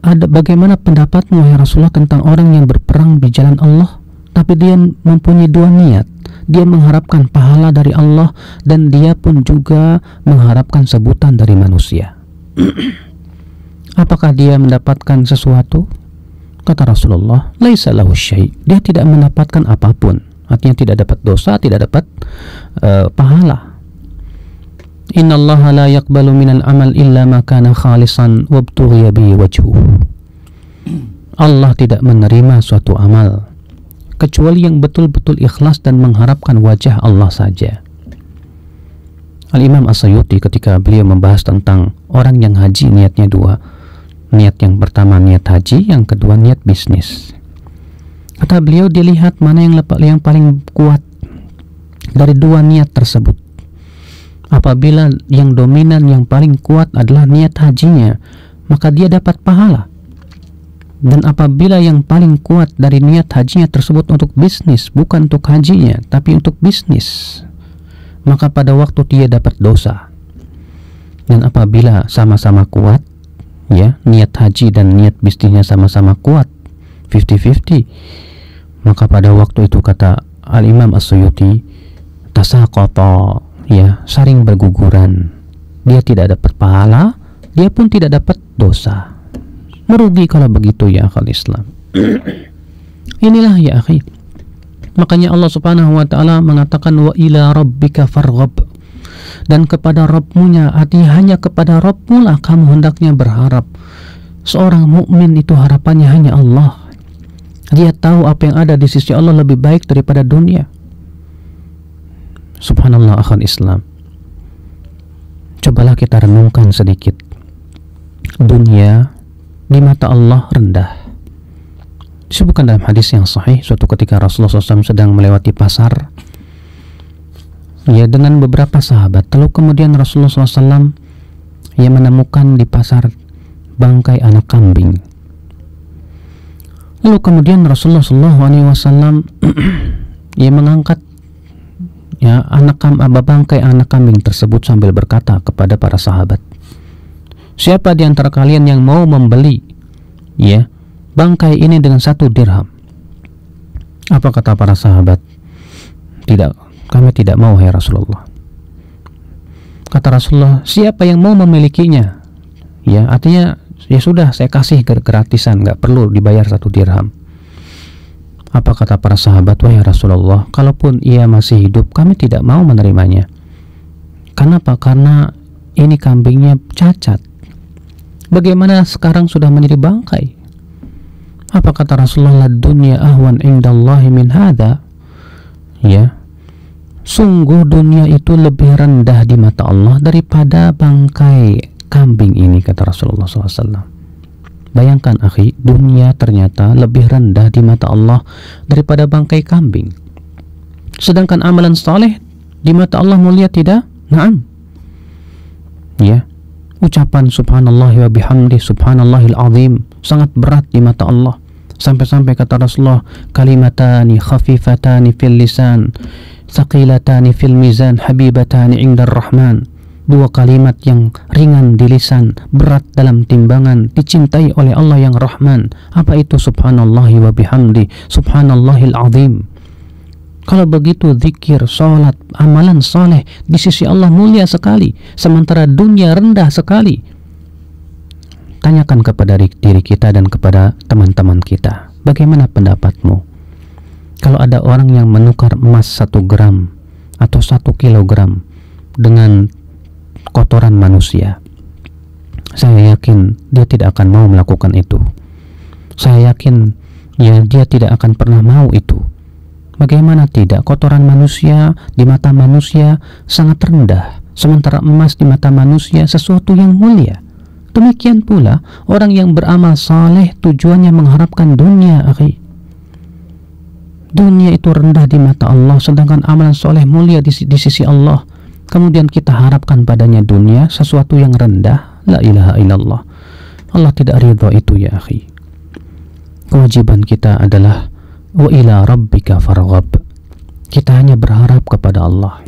ada, bagaimana pendapatmu ya Rasulullah tentang orang yang berperang di jalan Allah, tapi dia mempunyai dua niat, dia mengharapkan pahala dari Allah dan dia pun juga mengharapkan sebutan dari manusia. Apakah dia mendapatkan sesuatu? Kata Rasulullah, laisa lahu syai', dia tidak mendapatkan apapun. Artinya tidak dapat dosa, tidak dapat pahala. Innallaha la yaqbalu minal amal illa ma kana khalisan wabtughiya bihi wajhuh. Allah tidak menerima suatu amal kecuali yang betul-betul ikhlas dan mengharapkan wajah Allah saja. Al-Imam As-Suyuti ketika beliau membahas tentang orang yang haji, niatnya dua. Niat yang pertama niat haji, yang kedua niat bisnis. Kata beliau, dilihat mana yang paling kuat dari dua niat tersebut. Apabila yang dominan, yang paling kuat adalah niat hajinya, maka dia dapat pahala. Dan apabila yang paling kuat dari niat hajinya tersebut untuk bisnis, bukan untuk hajinya, tapi untuk bisnis, maka pada waktu dia dapat dosa. Dan apabila sama-sama kuat, ya, niat haji dan niat bisnisnya sama-sama kuat, 50-50, maka pada waktu itu kata Al-Imam As-Suyuti, tasaqata, ya, saling berguguran. Dia tidak dapat pahala, dia pun tidak dapat dosa. Merugi kalau begitu ya akal Islam. Inilah ya akhi, makanya Allah Subhanahu wa ta'ala mengatakan wa ila rabbika farghab, dan kepada Rabbmu-nya, artinya hanya kepada Rabbmu lah kamu hendaknya berharap. Seorang mukmin itu harapannya hanya Allah. Dia tahu apa yang ada di sisi Allah lebih baik daripada dunia. Subhanallah akhal Islam. Cobalah kita renungkan sedikit. Dunia di mata Allah rendah. Disebutkan dalam hadis yang sahih, suatu ketika Rasulullah SAW sedang melewati pasar, ya, dengan beberapa sahabat. Lalu kemudian Rasulullah SAW ia menemukan di pasar bangkai anak kambing. Lalu kemudian Rasulullah SAW ia mengangkat, ya, bangkai anak kambing tersebut sambil berkata kepada para sahabat, siapa di antara kalian yang mau membeli, ya, bangkai ini dengan 1 dirham? Apa kata para sahabat? Tidak, kami tidak mau, hai Rasulullah. Kata Rasulullah, siapa yang mau memilikinya? Ya, artinya ya sudah, saya kasih gratisan, nggak perlu dibayar 1 dirham. Apa kata para sahabat? Wahai Rasulullah, kalaupun ia masih hidup, kami tidak mau menerimanya. Kenapa? Karena ini kambingnya cacat. Bagaimana sekarang sudah menjadi bangkai? Apa kata Rasulullah? Dunia ahwan indallahi min hadha. Ya, sungguh dunia itu lebih rendah di mata Allah daripada bangkai kambing ini, kata Rasulullah SAW. Bayangkan akhi, dunia ternyata lebih rendah di mata Allah daripada bangkai kambing. Sedangkan amalan saleh di mata Allah mulia tidak? Naam. Ya, ucapan subhanallah wa bihamdi subhanallahil azim sangat berat di mata Allah. Sampai-sampai kata Rasulullah, kalimatani khafifatani fil lisan, thaqilatani fil mizan, habibatani indar rahman. 2 kalimat yang ringan di lisan, berat dalam timbangan, dicintai oleh Allah yang Rahman. Apa itu? Subhanallahi wa bihamdi subhanallahil azim. Kalau begitu zikir, salat, amalan saleh di sisi Allah mulia sekali, sementara dunia rendah sekali. Tanyakan kepada diri kita dan kepada teman-teman kita, bagaimana pendapatmu? Kalau ada orang yang menukar emas 1 gram atau 1 kilogram dengan kotoran manusia, saya yakin dia tidak akan mau melakukan itu. Saya yakin ya dia tidak akan pernah mau itu. Bagaimana tidak? Kotoran manusia di mata manusia sangat rendah, sementara emas di mata manusia sesuatu yang mulia. Demikian pula orang yang beramal saleh tujuannya mengharapkan dunia, akhi. Dunia itu rendah di mata Allah, sedangkan amalan soleh mulia di sisi Allah. Kemudian kita harapkan padanya dunia, sesuatu yang rendah. La ilaha illallah. Allah tidak ridha itu ya akhi. Kewajiban kita adalah wa ila rabbika farghab. Kita hanya berharap kepada Allah.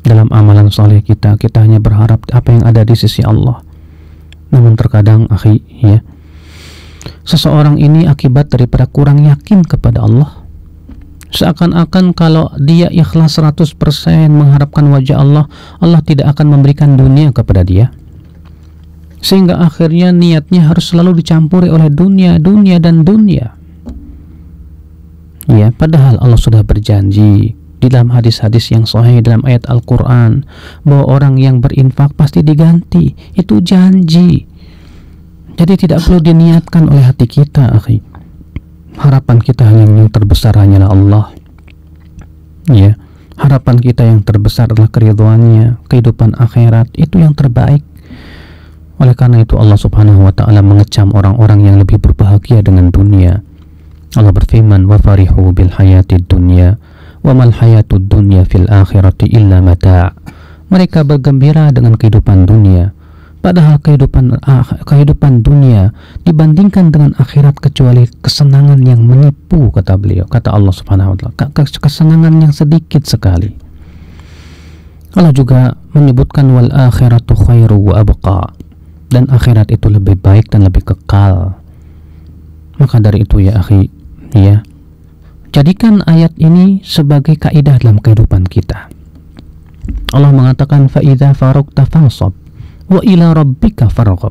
Dalam amalan soleh kita hanya berharap apa yang ada di sisi Allah. Namun terkadang akhi, ya, seseorang ini akibat daripada kurang yakin kepada Allah. Seakan-akan kalau dia ikhlas 100% mengharapkan wajah Allah, Allah tidak akan memberikan dunia kepada dia. sehingga akhirnya niatnya harus selalu dicampuri oleh dunia, dan dunia. Ya, padahal Allah sudah berjanji di dalam hadis-hadis yang sahih, dalam ayat Al-Quran, bahwa orang yang berinfak pasti diganti. Itu janji. Jadi tidak perlu diniatkan oleh hati kita, akhi. Harapan kita yang terbesar hanyalah Allah. Ya, harapan kita yang terbesar adalah keridhaannya, kehidupan akhirat, itu yang terbaik. Oleh karena itu Allah Subhanahu wa ta'ala mengecam orang-orang yang lebih berbahagia dengan dunia. Allah berfirman, wa farihu bil hayatid dunya wa mal hayatud dunya fil akhirati illa mata'. Mereka bergembira dengan kehidupan dunia, padahal kehidupan dunia dibandingkan dengan akhirat kecuali kesenangan yang menipu, kata beliau, kata Allah Subhanahu wa ta'ala, kesenangan yang sedikit sekali. Allah juga menyebutkan wal akhiratu khairu wa abqa, dan akhirat itu lebih baik dan lebih kekal. Maka dari itu ya akhi, ya, jadikan ayat ini sebagai kaidah dalam kehidupan kita. Allah mengatakan fa idza faragta fansab wa ila rabbika farghab.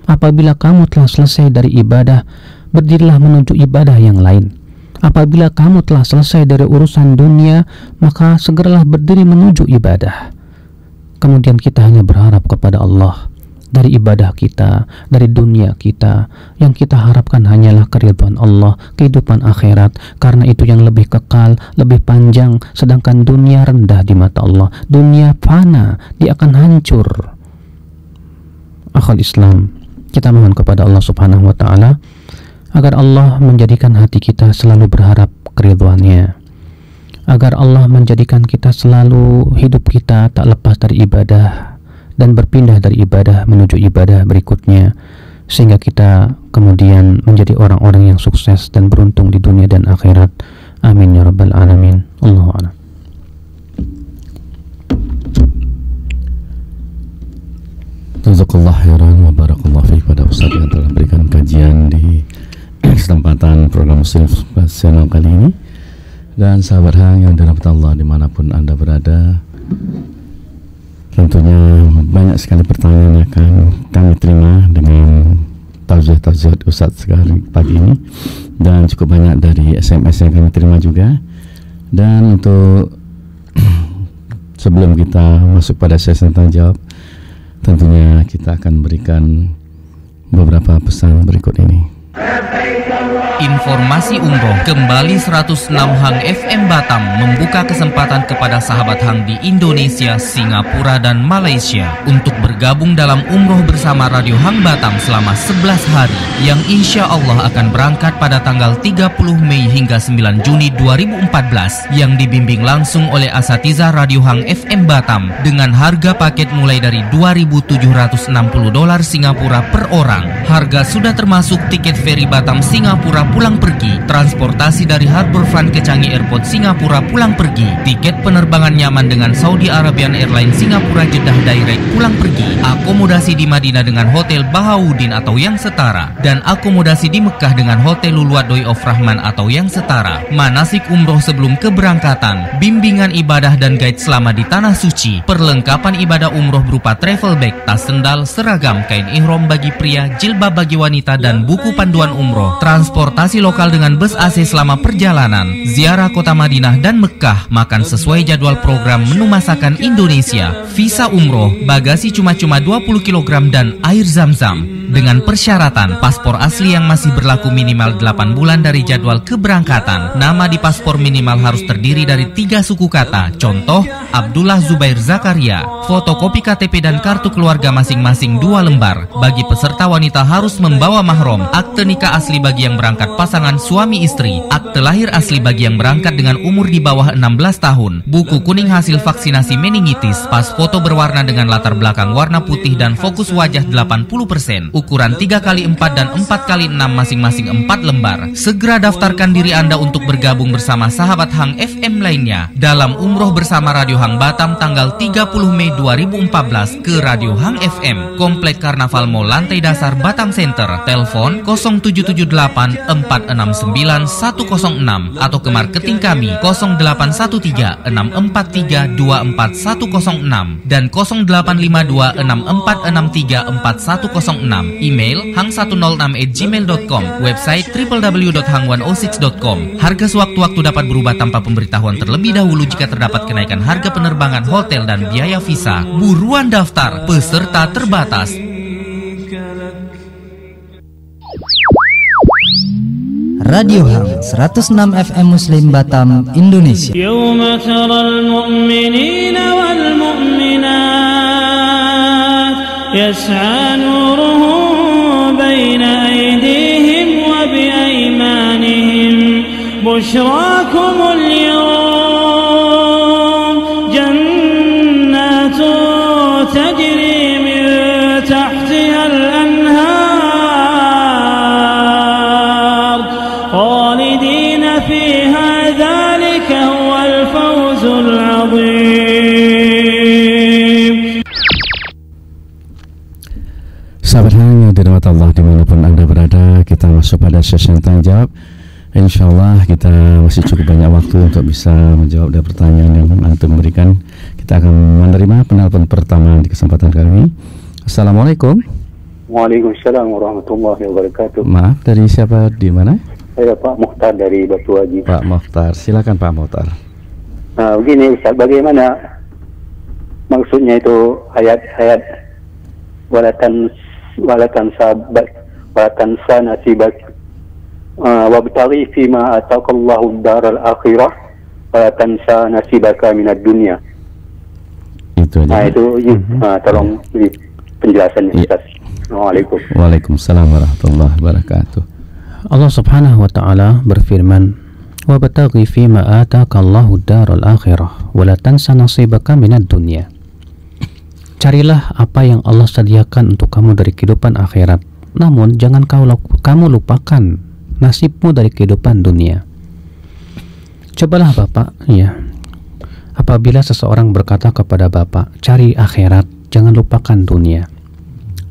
Apabila kamu telah selesai dari ibadah, berdirilah menuju ibadah yang lain. Apabila kamu telah selesai dari urusan dunia, maka segeralah berdiri menuju ibadah. Kemudian kita hanya berharap kepada Allah. Dari ibadah kita, dari dunia kita, yang kita harapkan hanyalah keridhaan Allah, kehidupan akhirat, karena itu yang lebih kekal, lebih panjang. Sedangkan dunia rendah di mata Allah, dunia fana, dia akan hancur. Akhul Islam, kita mohon kepada Allah Subhanahu wa ta'ala agar Allah menjadikan hati kita selalu berharap keridhaannya, agar Allah menjadikan kita selalu hidup kita tak lepas dari ibadah dan berpindah dari ibadah menuju ibadah berikutnya, sehingga kita kemudian menjadi orang-orang yang sukses dan beruntung di dunia dan akhirat. Amin ya rabbal alamin. Allahu a'lam. Jazakallah khairan wa barakallahu fiik pada Ustaz yang telah memberikan kajian di kesempatan program Muslim Channel kali ini. Dan sahabat Hang yang dirahmati Allah dimanapun Anda berada, tentunya banyak sekali pertanyaan yang akan kami terima dengan tausiah Ustaz sekali pagi ini, dan cukup banyak dari SMS yang kami terima juga. Dan untuk sebelum kita masuk pada sesi tanya jawab, tentunya kita akan berikan beberapa pesan berikut ini. Informasi umroh kembali 106 Hang FM Batam membuka kesempatan kepada sahabat Hang di Indonesia, Singapura, dan Malaysia untuk bergabung dalam umroh bersama Radio Hang Batam selama 11 hari yang insya Allah akan berangkat pada tanggal 30 Mei hingga 9 Juni 2014 yang dibimbing langsung oleh asatidzah Radio Hang FM Batam dengan harga paket mulai dari $2.760 Singapura per orang. Harga sudah termasuk tiket feri Batam Singapura pulang pergi, transportasi dari Harbourfront ke Changi Airport Singapura pulang pergi, tiket penerbangan nyaman dengan Saudi Arabian Airlines Singapura Jeddah Direct pulang pergi, akomodasi di Madinah dengan Hotel Bahauddin atau yang setara, dan akomodasi di Mekah dengan Hotel Luluat Doi of Rahman atau yang setara, manasik umroh sebelum keberangkatan, bimbingan ibadah dan guide selama di Tanah Suci, perlengkapan ibadah umroh berupa travel bag, tas sendal, seragam, kain ihram bagi pria, jilbab bagi wanita, dan buku panduan umroh, transportasi lokal dengan bus AC selama perjalanan, ziarah kota Madinah dan Mekah, makan sesuai jadwal program menu masakan Indonesia, visa umroh, bagasi cuma-cuma 20 kg dan air zam-zam. Dengan persyaratan paspor asli yang masih berlaku minimal 8 bulan dari jadwal keberangkatan. Nama di paspor minimal harus terdiri dari 3 suku kata. Contoh, Abdullah Zubair Zakaria. Fotokopi KTP dan kartu keluarga masing-masing 2 lembar. Bagi peserta wanita harus membawa mahram. Akte nikah asli bagi yang berangkat pasangan suami istri. Akte lahir asli bagi yang berangkat dengan umur di bawah 16 tahun. Buku kuning hasil vaksinasi meningitis. Pas foto berwarna dengan latar belakang warna putih dan fokus wajah 80%. Ukuran 3x4 dan 4x6 masing-masing 4 lembar. Segera daftarkan diri Anda untuk bergabung bersama sahabat Hang FM lainnya dalam umroh bersama Radio Hang Batam tanggal 30 Mei 2014 ke Radio Hang FM, Komplek Karnaval Mall lantai dasar Batam Center. Telepon 0778 469 106 atau ke marketing kami 0813 643 24106 dan 0852 6463 4106. Email hang106@gmail.com, website www.hang106.com. Harga sewaktu-waktu dapat berubah tanpa pemberitahuan terlebih dahulu jika terdapat kenaikan harga penerbangan, hotel, dan biaya visa. Buruan daftar, peserta terbatas. Radio Hang 106 FM Muslim Batam, Indonesia. Yauma taral mu'minina wal mu'minat yas'a nuruhum baina aydihim wa bi aymanihim bushrakumul yawm jannatun tajri min tahtiha al-anhar فيها ذلك هو الفوز العظيم. Sahabat Hang yang dirahmati Allah dimanapun Anda berada, kita masuk pada sesi tanya jawab. Insyaallah kita masih cukup banyak waktu untuk bisa menjawab dari pertanyaan yang antum berikan. Kita akan menerima penelpon pertama di kesempatan kali ini. Assalamualaikum. Waalaikumsalam warahmatullahi wabarakatuh. Maaf, dari siapa, di mana? Saya Pak Mukhtar dari Batu Haji. Pak Mukhtar, silakan Pak Mukhtar. Nah, begini Ustaz, bagaimana maksudnya itu ayat-ayat walatan nasibak wabtaghi fima ataqallahu daral akhirah walatan nasibaka minad dunya. Itu aja. Nah, itu tolong penjelasannya Ustaz. Assalamualaikum. Waalaikumsalam warahmatullahi wabarakatuh. Allah Subhanahu wa taala berfirman, "Wa bataghi fima ataqallahu daral akhirah wa la tansa nasibaka minad dunya." Carilah apa yang Allah sediakan untuk kamu dari kehidupan akhirat, namun jangan kamu lupakan nasibmu dari kehidupan dunia. Cobalah Bapak, ya. Apabila seseorang berkata kepada Bapak, "Cari akhirat, jangan lupakan dunia."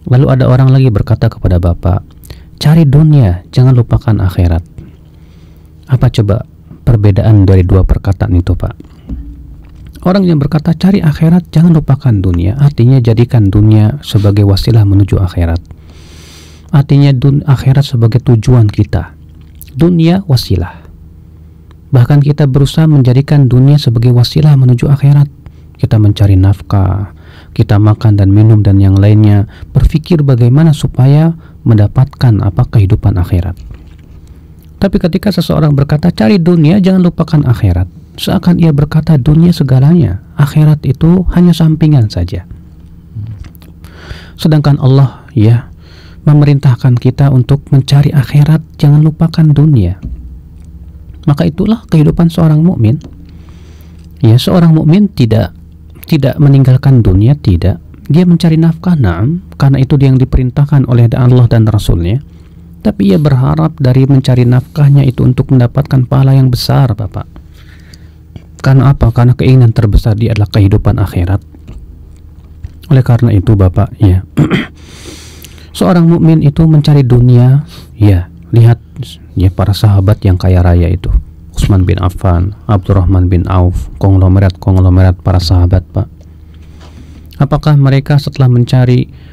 Lalu ada orang lagi berkata kepada Bapak, "Cari dunia, jangan lupakan akhirat." Apa coba perbedaan dari dua perkataan itu, Pak? Orang yang berkata cari akhirat, jangan lupakan dunia, artinya jadikan dunia sebagai wasilah menuju akhirat. Artinya akhirat sebagai tujuan kita, dunia wasilah. Bahkan kita berusaha menjadikan dunia sebagai wasilah menuju akhirat. Kita mencari nafkah, kita makan dan minum dan yang lainnya, berpikir bagaimana supaya mendapatkan kehidupan akhirat. Tapi ketika seseorang berkata cari dunia, jangan lupakan akhirat, seakan ia berkata dunia segalanya, akhirat itu hanya sampingan saja. Sedangkan Allah memerintahkan kita untuk mencari akhirat, jangan lupakan dunia. Maka itulah kehidupan seorang mukmin. Ya, seorang mukmin tidak meninggalkan dunia, tidak. Dia mencari nafkah, karena itu dia yang diperintahkan oleh Allah dan Rasulnya. Tapi ia berharap dari mencari nafkahnya itu untuk mendapatkan pahala yang besar, Bapak. Karena apa? Karena keinginan terbesar dia adalah kehidupan akhirat. Oleh karena itu, Bapak, seorang mukmin itu mencari dunia, lihat para sahabat yang kaya raya itu. Utsman bin Affan, Abdurrahman bin Auf, konglomerat para sahabat, Pak. Apakah mereka setelah mencari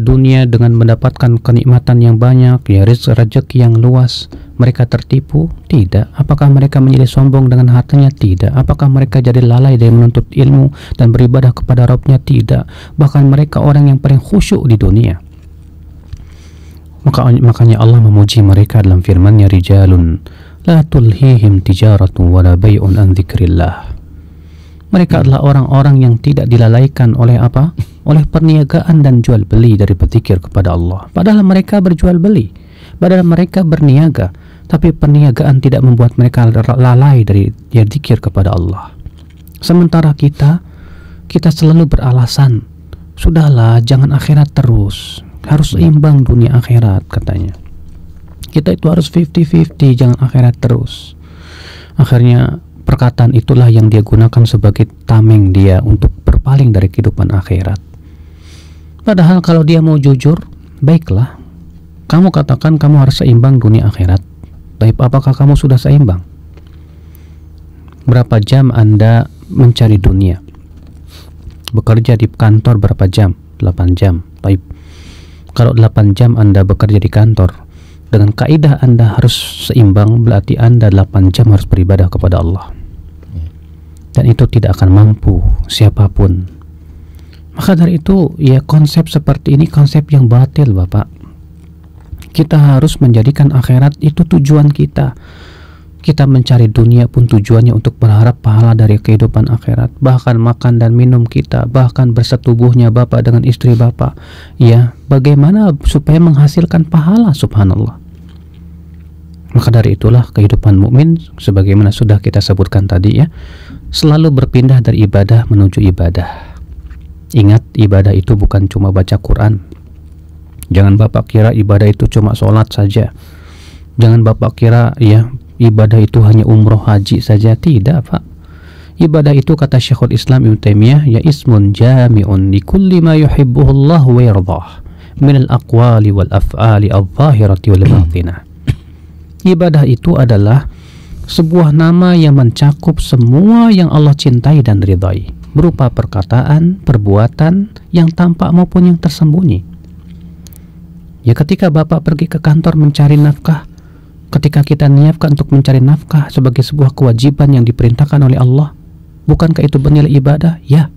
dunia dengan mendapatkan kenikmatan yang banyak, rezeki yang luas, mereka tertipu? Tidak. Apakah mereka menjadi sombong dengan hartanya? Tidak. Apakah mereka jadi lalai dari menuntut ilmu dan beribadah kepada Rabbnya? Tidak. Bahkan mereka orang yang paling khusyuk di dunia. Makanya Allah memuji mereka dalam firman-Nya, rijalun la tulhihim tijaratun wala bai'un an dzikrillah. Mereka adalah orang-orang yang tidak dilalaikan oleh oleh perniagaan dan jual beli dari berzikir kepada Allah. Padahal mereka berjual beli, padahal mereka berniaga, tapi perniagaan tidak membuat mereka lalai dari zikir kepada Allah. Sementara kita selalu beralasan, sudahlah, jangan akhirat terus, harus imbang dunia akhirat, katanya. Kita itu harus 50-50, jangan akhirat terus. Akhirnya perkataan itulah yang dia gunakan sebagai tameng dia untuk berpaling dari kehidupan akhirat. Padahal kalau dia mau jujur, baiklah, Kamu katakan kamu harus seimbang dunia akhirat. Tapi apakah kamu sudah seimbang? Berapa jam Anda mencari dunia? Bekerja di kantor berapa jam? 8 jam. Baik. Kalau 8 jam Anda bekerja di kantor, dengan kaidah Anda harus seimbang, berarti Anda 8 jam harus beribadah kepada Allah. Dan itu tidak akan mampu siapapun. Maka dari itu, ya konsep seperti ini konsep yang batil, Bapak. Kita harus menjadikan akhirat itu tujuan kita. Kita mencari dunia pun tujuannya untuk berharap pahala dari kehidupan akhirat. Bahkan makan dan minum kita, bahkan bersetubuhnya Bapak dengan istri Bapak, ya bagaimana supaya menghasilkan pahala, subhanallah. Maka dari itulah kehidupan mukmin sebagaimana sudah kita sebutkan tadi ya, selalu berpindah dari ibadah menuju ibadah. Ingat, ibadah itu bukan cuma baca Quran. Jangan Bapak kira ibadah itu cuma sholat saja. Jangan Bapak kira ya ibadah itu hanya umroh haji saja. Tidak, Pak. Ibadah itu kata Syekhul Islam Ibnu Taimiyah, ya ismun jami'un li kulli ma yuhibbuhullahu wa yardah min al-aqwali wal af'ali adh-dhahirati wal batinah. Ibadah itu adalah sebuah nama yang mencakup semua yang Allah cintai dan ridhai, berupa perkataan, perbuatan yang tampak maupun yang tersembunyi. Ya ketika Bapak pergi ke kantor mencari nafkah, ketika kita niatkan untuk mencari nafkah sebagai sebuah kewajiban yang diperintahkan oleh Allah, bukankah itu bernilai ibadah? Ya.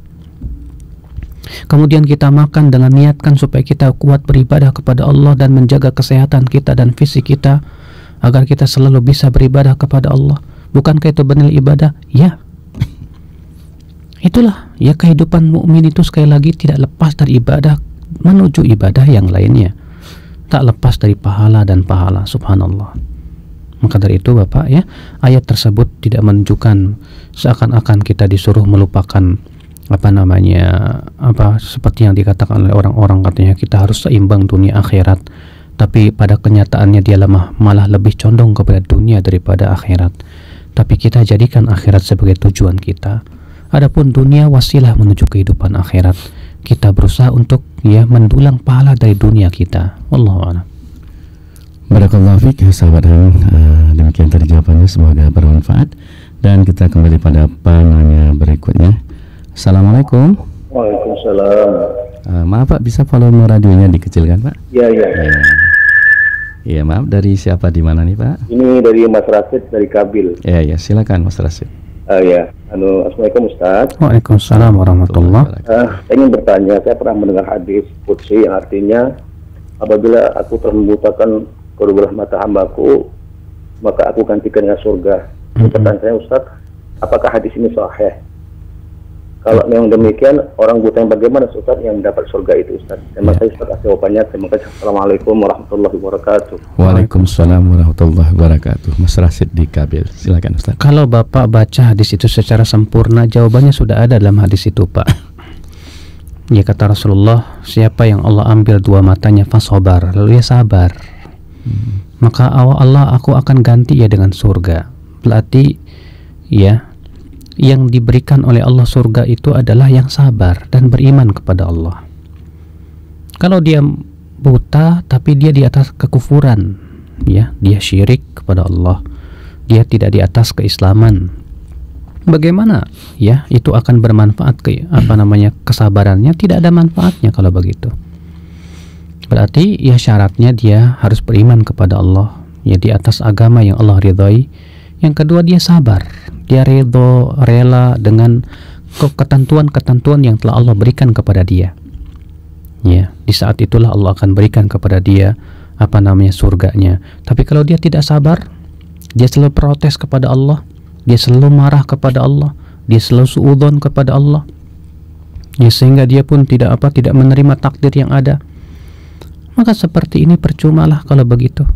Kemudian kita makan dengan niatkan supaya kita kuat beribadah kepada Allah dan menjaga kesehatan kita dan fisik kita, agar kita selalu bisa beribadah kepada Allah. Bukankah itu bernilai ibadah? Ya. Itulah ya kehidupan mukmin itu sekali lagi tidak lepas dari ibadah menuju ibadah yang lainnya. Tak lepas dari pahala dan pahala, subhanallah. Maka dari itu Bapak ya, ayat tersebut tidak menunjukkan seakan-akan kita disuruh melupakan seperti yang dikatakan oleh orang-orang, katanya kita harus seimbang dunia akhirat. Tapi pada kenyataannya dia malah lebih condong kepada dunia daripada akhirat. Tapi kita jadikan akhirat sebagai tujuan kita. Adapun dunia wasilah menuju kehidupan akhirat. Kita berusaha untuk ya mendulang pahala dari dunia kita. Wallahu a'lam. Barakallahu fiik sahabat Hang. Demikian tadi jawabannya, semoga bermanfaat. Dan kita kembali pada penanya berikutnya. Assalamualaikum. Waalaikumsalam. Maaf Pak, bisa volume radionya dikecilkan Pak? Iya. Iya maaf, dari siapa di mana nih Pak? Ini dari Mas Rasid dari Kabil. Iya silakan Mas Rasid. Assalamualaikum Ustaz. Waalaikumsalam warahmatullahi wabarakatuh. Saya ingin bertanya, saya pernah mendengar hadis qudsi yang artinya apabila aku telah membutakan kedua belah mata hambaku, maka aku gantikan dengan surga. Pertanyaan saya Ustaz, apakah hadis ini sahih? Kalau memang demikian, orang buta yang bagaimana Ustaz yang dapat surga itu Ustaz? Terima kasih Ustaz jawabannya. Terima kasih. Assalamualaikum warahmatullahi wabarakatuh. Waalaikumsalam warahmatullahi wabarakatuh. Mas Rasid di Kabil, silakan Ustaz. Kalau Bapak baca hadis itu secara sempurna, jawabannya sudah ada dalam hadis itu Pak. Ya kata Rasulullah, siapa yang Allah ambil dua matanya fasobar, lalu dia sabar, maka Allah aku akan ganti ya dengan surga. Berarti ya yang diberikan oleh Allah surga itu adalah yang sabar dan beriman kepada Allah. Kalau dia buta tapi dia di atas kekufuran, ya, dia syirik kepada Allah, dia tidak di atas keislaman, bagaimana ya itu akan bermanfaat kesabarannya? Tidak ada manfaatnya kalau begitu. Berarti ya syaratnya dia harus beriman kepada Allah, ya di atas agama yang Allah ridhai. Yang kedua, dia sabar, dia rela dengan ketentuan-ketentuan yang telah Allah berikan kepada dia. Ya, di saat itulah Allah akan berikan kepada dia surganya. Tapi kalau dia tidak sabar, dia selalu protes kepada Allah, dia selalu marah kepada Allah, dia selalu suudzon kepada Allah, ya, sehingga dia pun tidak menerima takdir yang ada. Maka seperti ini percumalah kalau begitu.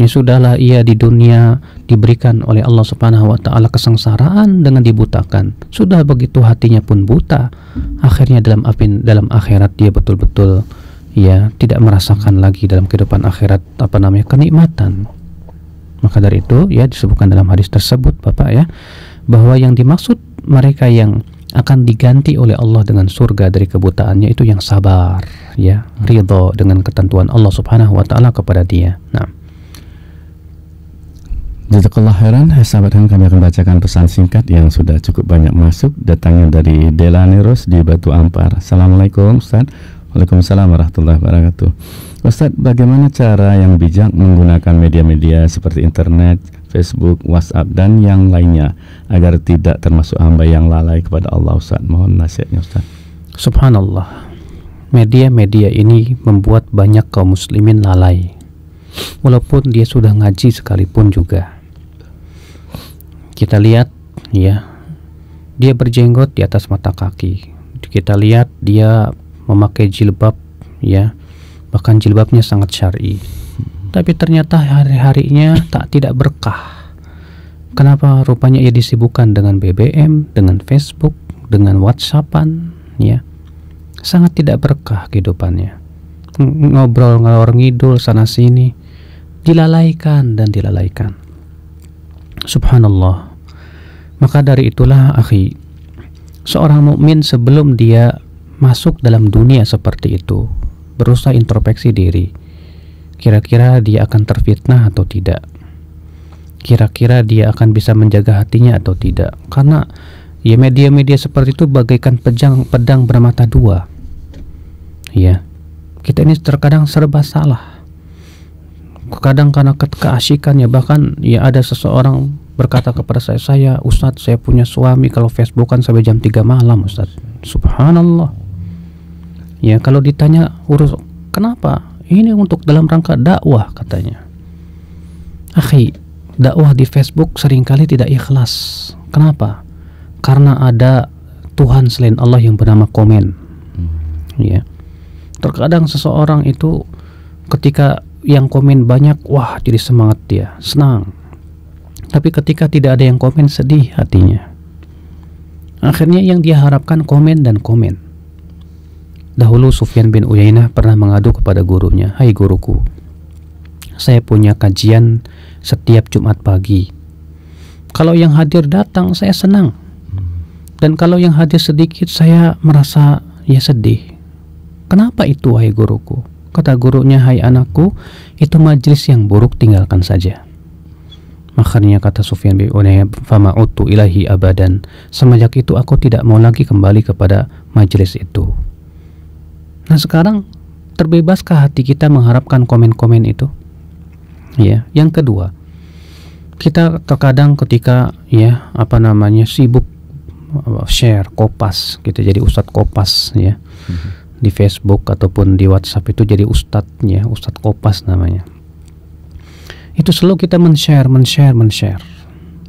Ya sudahlah, ia di dunia diberikan oleh Allah Subhanahu wa taala kesengsaraan dengan dibutakan. Sudah begitu hatinya pun buta. Akhirnya dalam akhirat dia betul-betul ya tidak merasakan lagi dalam kehidupan akhirat kenikmatan. Maka dari itu ya disebutkan dalam hadis tersebut Bapak ya, bahwa yang dimaksud mereka yang akan diganti oleh Allah dengan surga dari kebutaannya, itu yang sabar, ya, ridho dengan ketentuan Allah Subhanahu wa taala kepada dia. Nah, jazakallah khairan. Sahabat Hang, kami akan bacakan pesan singkat yang sudah cukup banyak masuk, datangnya dari Delaneros di Batu Ampar. Assalamualaikum Ustaz. Waalaikumsalam warahmatullahi wabarakatuh. Ustaz, bagaimana cara yang bijak menggunakan media-media seperti internet, Facebook, WhatsApp, dan yang lainnya agar tidak termasuk hamba yang lalai kepada Allah, Ustaz? Mohon nasihatnya, Ustaz. Subhanallah, media-media ini membuat banyak kaum muslimin lalai, walaupun dia sudah ngaji sekalipun juga. Kita lihat, ya, dia berjenggot di atas mata kaki. Kita lihat dia memakai jilbab, ya, bahkan jilbabnya sangat syar'i, tapi ternyata hari-harinya tidak berkah. Kenapa? Rupanya ia disibukkan dengan BBM, dengan Facebook, dengan WhatsAppan, ya, sangat tidak berkah kehidupannya. Ngobrol ngalor ngidul sana sini, dilalaikan dan dilalaikan. Subhanallah. Maka dari itulah, akhi, seorang mukmin sebelum dia masuk dalam dunia seperti itu, berusaha introspeksi diri. Kira-kira dia akan terfitnah atau tidak? Kira-kira dia akan bisa menjaga hatinya atau tidak? Karena ya, media-media seperti itu bagaikan pedang bermata dua. Ya, kita ini terkadang serba salah. Kadang karena keasikannya, bahkan ya ada seseorang berkata kepada saya, Ustadz, saya punya suami kalau Facebookan sampai jam 3 malam, Ustadz. Subhanallah. Ya, kalau ditanya urus kenapa? Ini untuk dalam rangka dakwah, katanya. Akhi, dakwah di Facebook seringkali tidak ikhlas. Kenapa? Karena ada Tuhan selain Allah yang bernama komen. Ya. Terkadang seseorang itu ketika yang komen banyak, wah, jadi semangat dia, senang. Tapi ketika tidak ada yang komen, sedih hatinya. Akhirnya yang dia harapkan komen dan komen. Dahulu Sufyan bin Uyainah pernah mengadu kepada gurunya, "Hai guruku, saya punya kajian setiap Jumat pagi. Kalau yang hadir datang, saya senang. Dan kalau yang hadir sedikit, saya merasa ya sedih. Kenapa itu, wahai guruku?" Kata gurunya, "Hai anakku, itu majelis yang buruk, tinggalkan saja." Makanya kata Sufyan bin Uyainah, "Fama'utu ilahi abadan." Semenjak itu aku tidak mau lagi kembali kepada majelis itu. Nah, sekarang terbebaskah hati kita mengharapkan komen-komen itu? Ya, yang kedua, kita terkadang ketika sibuk share kopas, kita jadi ustadz kopas, ya, di Facebook ataupun di WhatsApp itu jadi ustadznya, ustadz kopas namanya. Itu selalu kita men-share.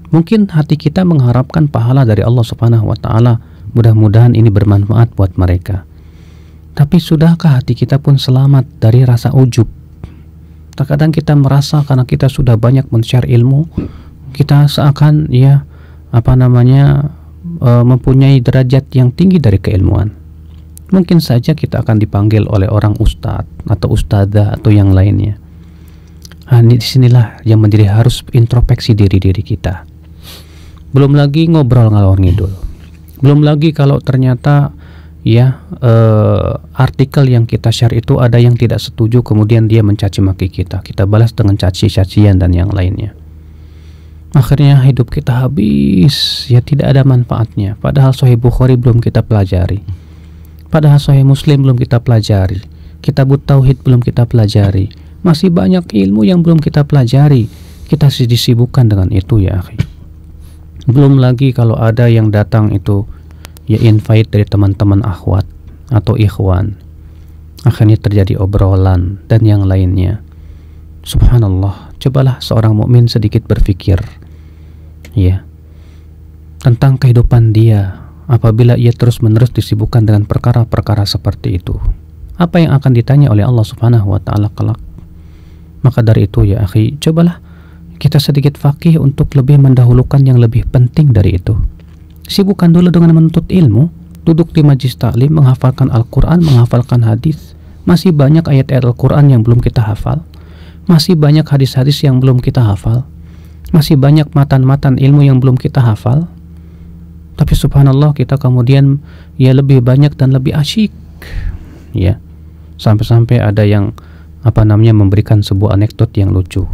Mungkin hati kita mengharapkan pahala dari Allah Subhanahu wa taala. Mudah-mudahan ini bermanfaat buat mereka. Tapi sudahkah hati kita pun selamat dari rasa ujub? Terkadang kita merasa karena kita sudah banyak men-share ilmu, kita seakan mempunyai derajat yang tinggi dari keilmuan. Mungkin saja kita akan dipanggil oleh orang ustadz atau ustadzah atau yang lainnya. Disinilah yang menjadi harus introspeksi diri kita. Belum lagi ngobrol ngalor ngidul. Belum lagi kalau ternyata artikel yang kita share itu ada yang tidak setuju, kemudian dia mencaci maki kita balas dengan caci-cacian dan yang lainnya. Akhirnya hidup kita habis, ya, tidak ada manfaatnya. Padahal Sahih Bukhari belum kita pelajari, padahal Sahih Muslim belum kita pelajari, Kitabut Tauhid belum kita pelajari, masih banyak ilmu yang belum kita pelajari. Kita disibukkan dengan itu, ya akhi. Belum lagi kalau ada yang datang itu ya invite dari teman-teman akhwat atau ikhwan, akhirnya terjadi obrolan dan yang lainnya. Subhanallah, cobalah seorang mukmin sedikit berpikir, ya, tentang kehidupan dia apabila ia terus-menerus disibukkan dengan perkara-perkara seperti itu. Apa yang akan ditanya oleh Allah Subhanahu wa taala kelak? Maka dari itu, ya akhi, cobalah kita sedikit fakih untuk lebih mendahulukan yang lebih penting dari itu. Sibukkan dulu dengan menuntut ilmu, duduk di majlis taklim, menghafalkan Al-Quran, menghafalkan hadis. Masih banyak ayat-ayat Al-Quran yang belum kita hafal, masih banyak hadis-hadis yang belum kita hafal, masih banyak matan-matan ilmu yang belum kita hafal. Tapi subhanallah kita kemudian ya lebih banyak dan lebih asyik, ya. Sampai-sampai ada yang memberikan sebuah anekdot yang lucu.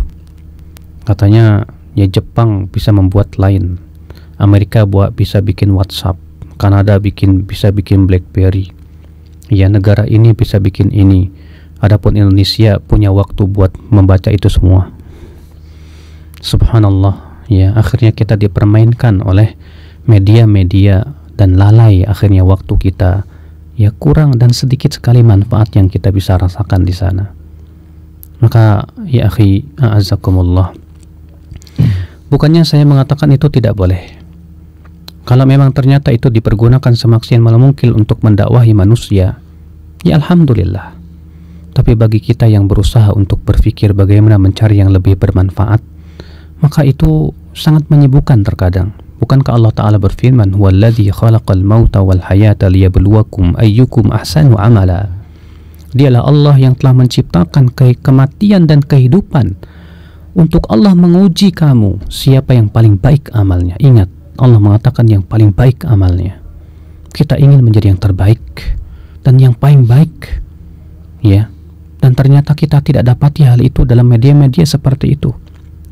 Katanya ya Jepang bisa membuat Line, Amerika bisa bikin WhatsApp, Kanada bisa bikin BlackBerry. Ya, negara ini bisa bikin ini. Adapun Indonesia punya waktu buat membaca itu semua. Subhanallah, ya, akhirnya kita dipermainkan oleh media-media dan lalai akhirnya waktu kita ya kurang dan sedikit sekali manfaat yang kita bisa rasakan di sana. Maka ya akhi, a'azzakumullah, bukannya saya mengatakan itu tidak boleh. Kalau memang ternyata itu dipergunakan semaksimal mungkin untuk mendakwahi manusia, ya alhamdulillah. Tapi bagi kita yang berusaha untuk berpikir bagaimana mencari yang lebih bermanfaat, maka itu sangat menyibukkan terkadang. Bukankah Allah Ta'ala berfirman, "Huwallazi khalaqal mauta wal hayata liyabluwakum ayyukum ahsanu amala." Dialah Allah yang telah menciptakan kematian dan kehidupan untuk Allah menguji kamu siapa yang paling baik amalnya. Ingat, Allah mengatakan yang paling baik amalnya. Kita ingin menjadi yang terbaik dan yang paling baik, ya. Dan ternyata kita tidak dapati hal itu dalam media-media seperti itu.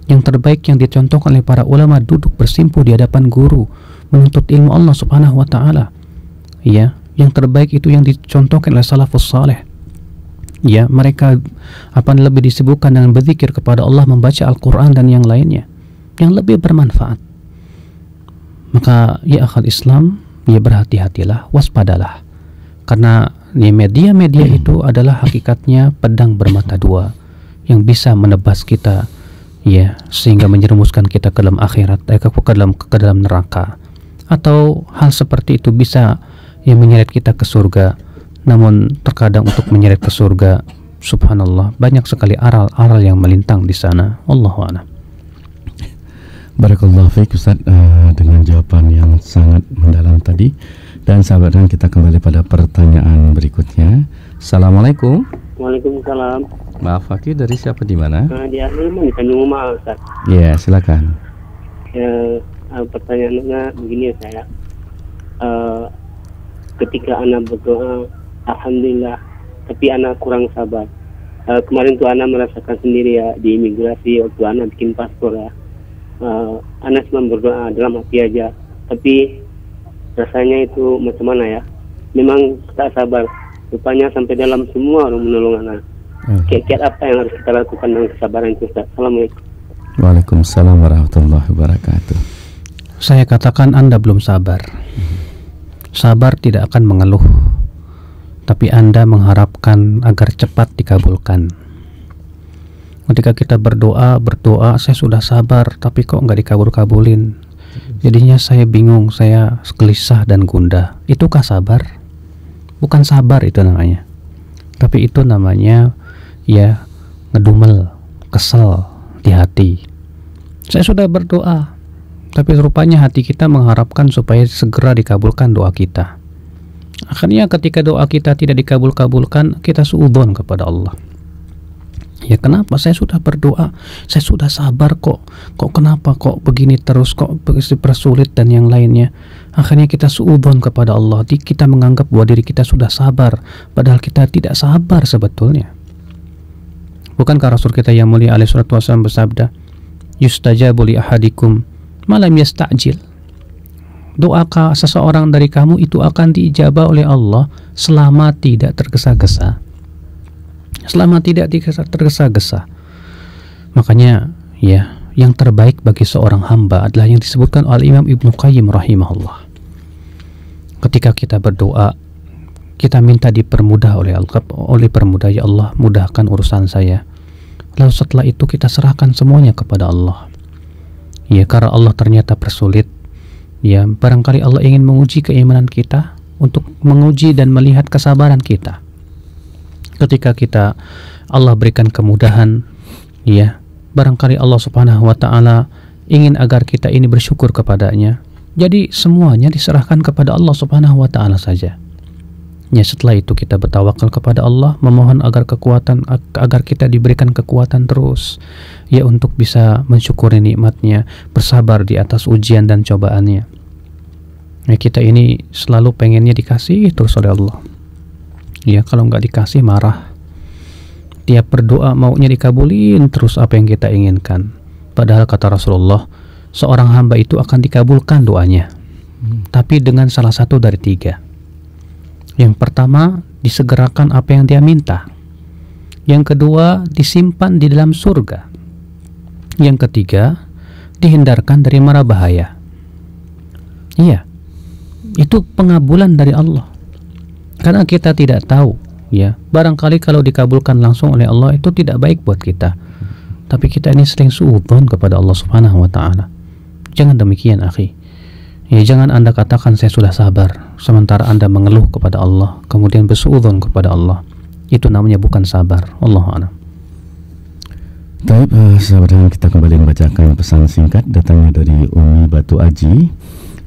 Yang terbaik yang dicontohkan oleh para ulama duduk bersimpuh di hadapan guru menuntut ilmu Allah Subhanahu wa taala. Ya, yang terbaik itu yang dicontohkan oleh salafus saleh. Ya, mereka lebih disibukkan dengan berzikir kepada Allah, membaca Al-Qur'an dan yang lainnya yang lebih bermanfaat. Maka ya akhal Islam, ya berhati-hatilah, waspadalah. Karena media-media itu adalah hakikatnya pedang bermata dua yang bisa menebas kita, ya, sehingga menjerumuskan kita ke dalam akhirat, ke dalam neraka. Atau hal seperti itu bisa yang menyeret kita ke surga. Namun terkadang untuk menyeret ke surga, subhanallah, banyak sekali aral-aral yang melintang di sana. Allahu a'lam. Barakallahu fiik Ustaz, dengan jawaban yang sangat mendalam tadi. Dan sahabat, kita kembali pada pertanyaan berikutnya. Assalamualaikum. Waalaikumsalam. Maaf, Fakir, dari siapa, di mana? Di Ahilman, di Tanjung Uma, Ustaz. Ya, silakan. Pertanyaannya begini saya. Ketika anak berdoa, alhamdulillah, tapi anak kurang sabar. Kemarin tuh anak merasakan sendiri ya di imigrasi waktu anak bikin paspor ya. Anak cuma berdoa dalam hati aja, tapi rasanya itu macam mana ya? Memang tak sabar. Rupanya sampai dalam semua orang menolong anak. Kiat-kiat apa yang harus kita lakukan dengan kesabaran itu, Ustaz? Assalamualaikum. Waalaikumsalam warahmatullahi wabarakatuh. Saya katakan Anda belum sabar. Sabar tidak akan mengeluh, tapi Anda mengharapkan agar cepat dikabulkan. Ketika kita berdoa, saya sudah sabar, tapi kok nggak dikabul-kabulin. Jadinya saya bingung, saya gelisah dan gundah. Itukah sabar? Bukan sabar itu namanya. Tapi itu namanya ya ngedumel, kesel di hati. Saya sudah berdoa, tapi rupanya hati kita mengharapkan supaya segera dikabulkan doa kita. Akhirnya ketika doa kita tidak dikabul-kabulkan, kita suudzon kepada Allah. Ya kenapa? Saya sudah berdoa, saya sudah sabar kok kenapa kok begini terus, kok dipersulit dan yang lainnya. Akhirnya kita suudzon kepada Allah, kita menganggap bahwa diri kita sudah sabar, padahal kita tidak sabar sebetulnya. Bukankah Rasul kita yang mulia alaihi salatu wasallam bersabda, yustajabu li ahadikum malam yasta'jil. Doa seseorang dari kamu itu akan diijabah oleh Allah selama tidak tergesa-gesa. Selama tidak tergesa-gesa. Makanya ya, yang terbaik bagi seorang hamba adalah yang disebutkan oleh Imam Ibnu Qayyim rahimahullah. Ketika kita berdoa, kita minta dipermudah oleh permudah, ya Allah, mudahkan urusan saya. Lalu setelah itu kita serahkan semuanya kepada Allah. Ya, karena Allah ternyata persulit. Ya, barangkali Allah ingin menguji keimanan kita, untuk menguji dan melihat kesabaran kita. Ketika Allah berikan kemudahan, ya, barangkali Allah Subhanahu wa taala ingin agar kita ini bersyukur kepadanya. Jadi semuanya diserahkan kepada Allah Subhanahu wa taala saja. Ya, setelah itu kita bertawakal kepada Allah, memohon agar kita diberikan kekuatan terus, ya, untuk bisa mensyukuri nikmatnya, bersabar di atas ujian dan cobaannya. Ya, kita ini selalu pengennya dikasih terus oleh Allah. Ya, kalau nggak dikasih marah. Tiap berdoa maunya dikabulin terus apa yang kita inginkan. Padahal kata Rasulullah, seorang hamba itu akan dikabulkan doanya, tapi dengan salah satu dari 3. Yang pertama, disegerakan apa yang dia minta. Yang kedua, disimpan di dalam surga. Yang ketiga, dihindarkan dari mara bahaya. Iya, itu pengabulan dari Allah. Karena kita tidak tahu, ya, barangkali kalau dikabulkan langsung oleh Allah itu tidak baik buat kita. Tapi kita ini sering suudzon kepada Allah Subhanahu wa taala. Jangan demikian, akhi. Ya, jangan Anda katakan saya sudah sabar sementara Anda mengeluh kepada Allah kemudian bersuudzon kepada Allah. Itu namanya bukan sabar. Allahu a'lam. Baik, sahabat, kita kembali membacakan pesan singkat datangnya dari Umi Batu Aji.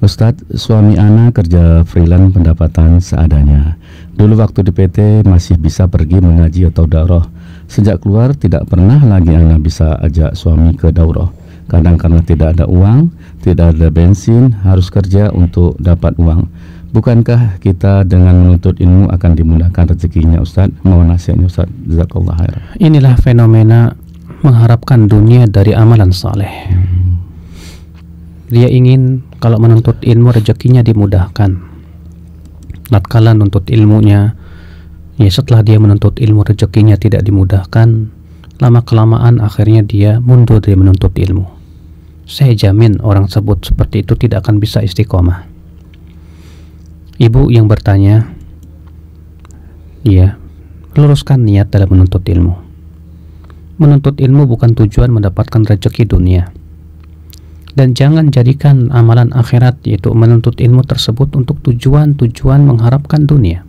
Ustadz, suami ana kerja freelance, pendapatan seadanya. Dulu waktu di PT masih bisa pergi mengaji atau daurah. Sejak keluar tidak pernah lagi ana bisa ajak suami ke daurah. Kadang karena tidak ada uang, tidak ada bensin, harus kerja untuk dapat uang. Bukankah kita dengan menuntut ilmu akan dimudahkan rezekinya, Ustadz? Mohon nasihatnya, Ustadz. Jazakallah khairan. Inilah fenomena mengharapkan dunia dari amalan saleh. Dia ingin kalau menuntut ilmu rezekinya dimudahkan. Tatkala menuntut ilmunya, ya setelah dia menuntut ilmu rezekinya tidak dimudahkan, lama kelamaan akhirnya dia mundur dari menuntut ilmu. Saya jamin orang sebut seperti itu tidak akan bisa istiqomah. Ibu yang bertanya, ya, luruskan niat dalam menuntut ilmu. Menuntut ilmu bukan tujuan mendapatkan rezeki dunia. Dan jangan jadikan amalan akhirat, yaitu menuntut ilmu tersebut, untuk tujuan-tujuan mengharapkan dunia.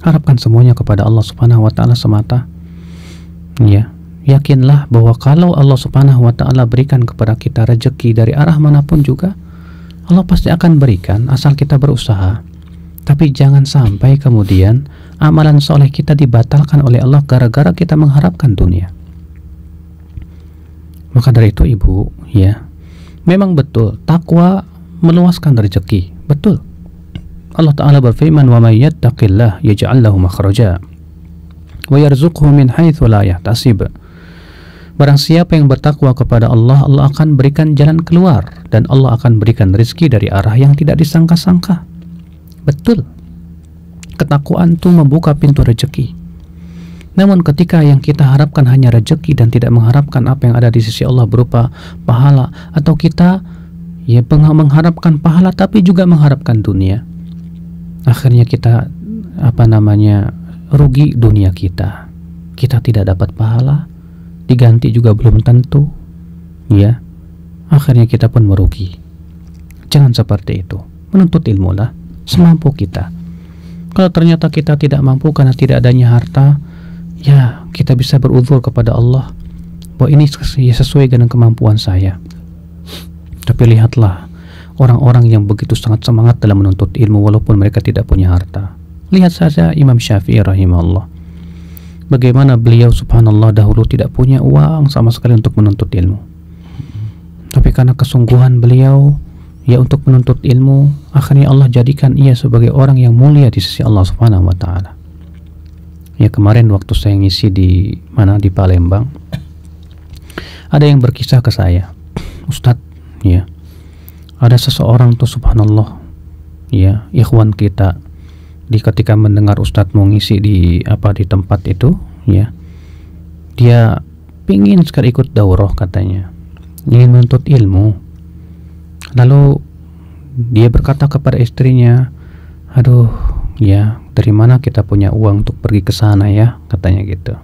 Harapkan semuanya kepada Allah Subhanahu wa taala semata. Ya, yakinlah bahwa kalau Allah Subhanahu wa taala berikan kepada kita rezeki dari arah manapun juga, Allah pasti akan berikan asal kita berusaha. Tapi jangan sampai kemudian amalan soleh kita dibatalkan oleh Allah gara-gara kita mengharapkan dunia. Maka dari itu, ibu, ya, memang betul takwa meluaskan rezeki. Betul. Allah Ta'ala berfirman, "Wa may yattaqillah yaj'al lahu makhraja wa yarzuqhu min haitsu la yahtasib." Barang siapa yang bertakwa kepada Allah, Allah akan berikan jalan keluar dan Allah akan berikan rezeki dari arah yang tidak disangka-sangka. Betul. Ketakwaan itu membuka pintu rezeki. Namun ketika yang kita harapkan hanya rezeki dan tidak mengharapkan apa yang ada di sisi Allah berupa pahala, atau kita ya mengharapkan pahala tapi juga mengharapkan dunia, akhirnya kita rugi dunia kita. Kita tidak dapat pahala, diganti juga belum tentu, ya. Akhirnya kita pun merugi. Jangan seperti itu. Menuntut ilmu lah semampu kita. Kalau ternyata kita tidak mampu karena tidak adanya harta, ya kita bisa beruzur kepada Allah bahwa ini sesuai dengan kemampuan saya. Tapi lihatlah orang-orang yang begitu sangat semangat dalam menuntut ilmu walaupun mereka tidak punya harta. Lihat saja Imam Syafi'i rahimahullah, bagaimana beliau subhanallah dahulu tidak punya uang sama sekali untuk menuntut ilmu. Tapi karena kesungguhan beliau ya untuk menuntut ilmu, akhirnya Allah jadikan ia sebagai orang yang mulia di sisi Allah Subhanahu wa taala. Ya, kemarin waktu saya ngisi di Palembang, ada yang berkisah ke saya, Ustadz, ya, ada seseorang tuh subhanallah, ya, ikhwan kita, ketika mendengar Ustadz mau ngisi di tempat itu, ya, dia pingin sekali ikut daurah katanya, ingin menuntut ilmu. Lalu dia berkata kepada istrinya, aduh, ya, dari mana kita punya uang untuk pergi ke sana ya, katanya gitu.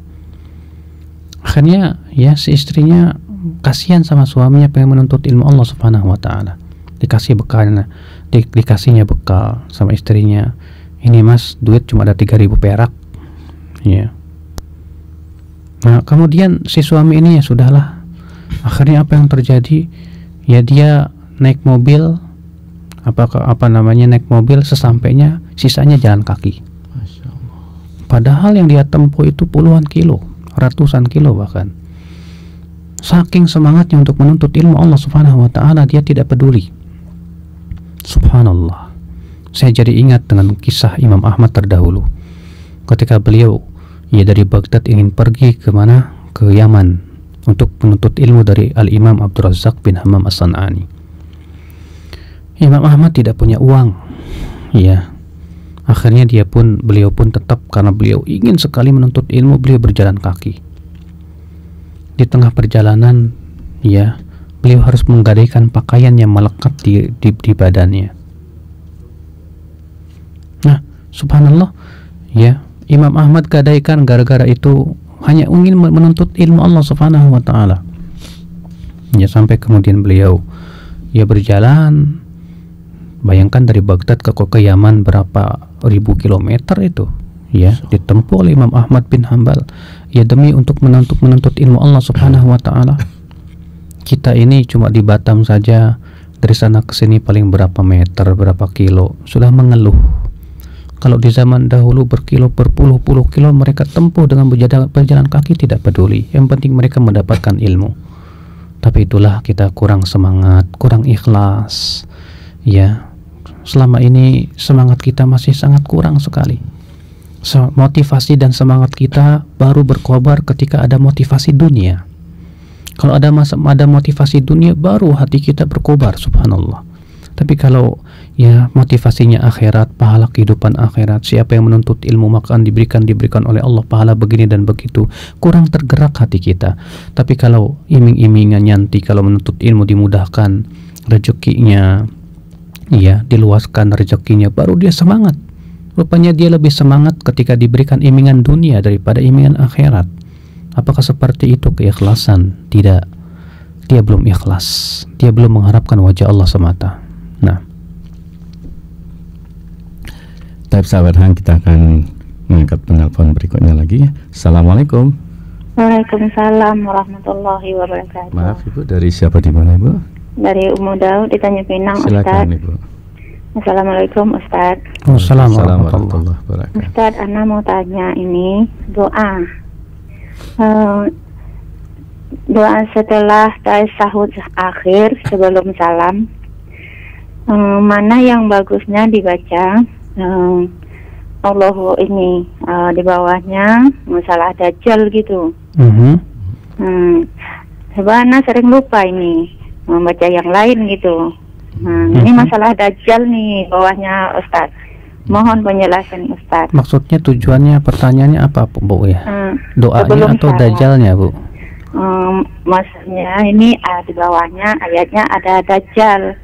Akhirnya ya si istrinya kasihan sama suaminya pengen menuntut ilmu Allah Subhanahu wa taala. Dikasihnya bekal sama istrinya. Ini mas, duit cuma ada 3.000 perak. Ya. Nah, kemudian si suami ini ya sudahlah. Akhirnya apa yang terjadi? Ya dia naik mobil, naik mobil, sesampainya sisanya jalan kaki. Masya Allah. Padahal yang dia tempuh itu puluhan kilo, ratusan kilo bahkan. Saking semangatnya untuk menuntut ilmu Allah Subhanahu wa taala, dia tidak peduli. Subhanallah. Saya jadi ingat dengan kisah Imam Ahmad terdahulu. Ketika beliau dari Baghdad ingin pergi ke mana? Ke Yaman untuk menuntut ilmu dari Al-Imam Abdul Razzaq bin Hammam As-San'ani. Imam Ahmad tidak punya uang. Ya. Akhirnya beliau pun tetap, karena beliau ingin sekali menuntut ilmu, beliau berjalan kaki. Di tengah perjalanan, beliau harus menggadaikan pakaian yang melekat di badannya. Nah, subhanallah, Imam Ahmad gadaikan gara-gara itu hanya ingin menuntut ilmu Allah Subhanahu wa taala. Sampai kemudian beliau berjalan. Bayangkan dari Baghdad ke Yaman berapa ribu kilometer itu, ditempuh oleh Imam Ahmad bin Hanbal, demi untuk menuntut ilmu Allah Subhanahu wa taala. Kita ini cuma di Batam saja, dari sana ke sini paling berapa meter, berapa kilo, sudah mengeluh. Kalau di zaman dahulu berpuluh-puluh kilo mereka tempuh dengan berjalan kaki, tidak peduli, yang penting mereka mendapatkan ilmu. Tapi itulah kita kurang semangat, kurang ikhlas. Selama ini semangat kita masih sangat kurang sekali. Motivasi dan semangat kita baru berkobar ketika ada motivasi dunia. Kalau ada motivasi dunia, baru hati kita berkobar, subhanallah. Tapi kalau motivasinya akhirat, pahala kehidupan akhirat, siapa yang menuntut ilmu maka diberikan oleh Allah pahala begini dan begitu, kurang tergerak hati kita. Tapi kalau iming-imingan nyanti, kalau menuntut ilmu dimudahkan rezekinya, diluaskan rezekinya, baru dia semangat. Rupanya dia lebih semangat ketika diberikan imingan dunia daripada imingan akhirat. Apakah seperti itu keikhlasan? Tidak. Dia belum ikhlas. Dia belum mengharapkan wajah Allah semata. Nah, sahabat Hang, kita akan mengangkat penelpon berikutnya lagi. Assalamualaikum. Waalaikumsalam warahmatullahi wabarakatuh. Maaf Ibu, dari siapa, di mana Ibu? Dari Ummu Daud di Tanjung Pinang. Silakan Ibu. Assalamualaikum Ustaz. Assalamualaikum warahmatullahi wabarakatuh. Ustaz, Ana mau tanya ini doa setelah tasyahud akhir sebelum salam, mana yang bagusnya dibaca? Allahu ini di bawahnya masalah dajjal gitu. Sebenarnya sering lupa ini membaca yang lain gitu. Ini masalah dajjal nih bawahnya Ustaz. Mohon penjelasan Ustaz. Maksudnya tujuannya, pertanyaannya apa Bu ya? Doanya atau dajjalnya Bu? Maksudnya ini di bawahnya ayatnya ada dajjal.